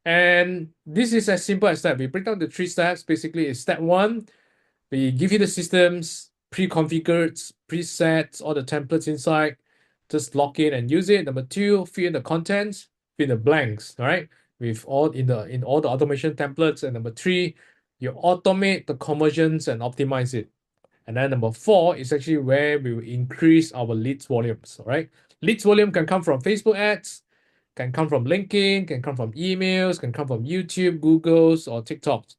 And this is as simple as that. We break down the 3 steps. Basically, it's step one, we give you the systems, pre-configured, presets, all the templates inside. Just log in and use it. Number two, fill in the contents, fill in the blanks, all right? With all in all the automation templates. And number three, you automate the conversions and optimize it. And then number four is actually where we will increase our leads volumes, all right? Leads volume can come from Facebook ads, can come from LinkedIn, can come from emails, can come from YouTube, Google's, or TikTok's.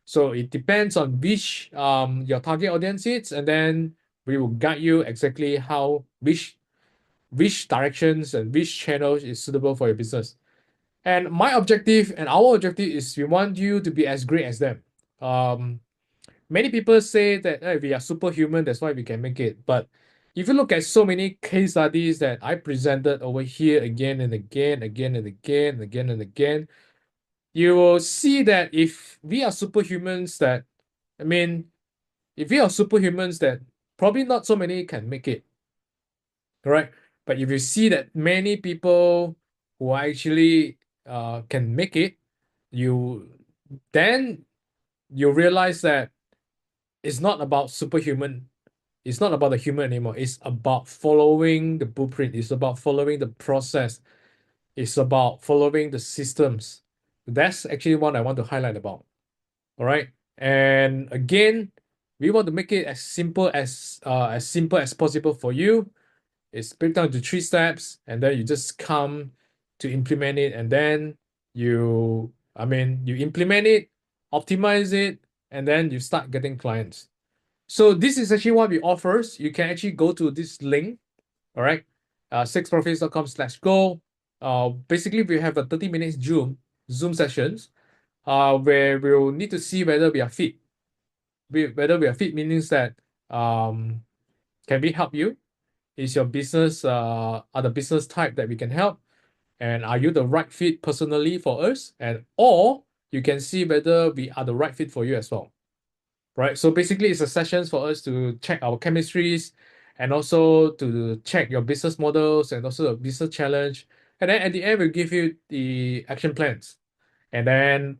So it depends on which your target audience is, and then we will guide you exactly how which directions and which channels is suitable for your business. And my objective and our objective is we want you to be as great as them. Many people say that hey, we are superhuman, that's why we can make it. But if you look at so many case studies that I presented over here again and again, you will see that if we are superhumans, probably not so many can make it. Correct? But if you see that many people who actually can make it, then you realize that it's not about superhuman. It's not about the human anymore. It's about following the blueprint. It's about following the process. It's about following the systems. That's actually what I want to highlight about. All right. And again, we want to make it as simple as possible for you. It's break down to 3 steps, and then you just come to implement it, and then you implement it, optimize it, and then you start getting clients. So this is actually what we offer. You can actually go to this link, all right, 6profits.com/go. Basically, we have a 30 minutes Zoom sessions, where we'll need to see whether we are fit. Whether we are fit means that can we help you? Is your business are the business type that we can help? And are you the right fit personally for us? Or you can see whether we are the right fit for you as well. Right? So basically it's a sessions for us to check our chemistries and also to check your business models and also the business challenge. And then at the end, we'll give you the action plans. And then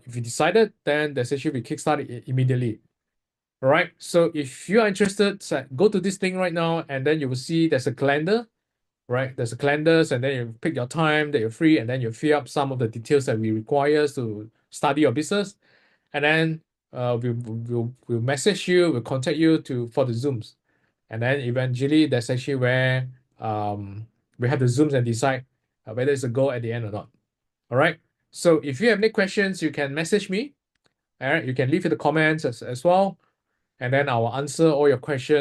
if you decided, then the session will kickstart it immediately. All right. So if you are interested, go to this thing right now, and then you will see there's a calendar, right? There's a calendars, and then you pick your time that you're free, and then you fill up some of the details that we require to study your business, and then we'll message you, we'll contact you for the Zooms, and then eventually that's actually where we have the Zooms and decide whether it's a go at the end or not. All right. So if you have any questions, you can message me. All right. You can leave in the comments as well. And then I will answer all your questions.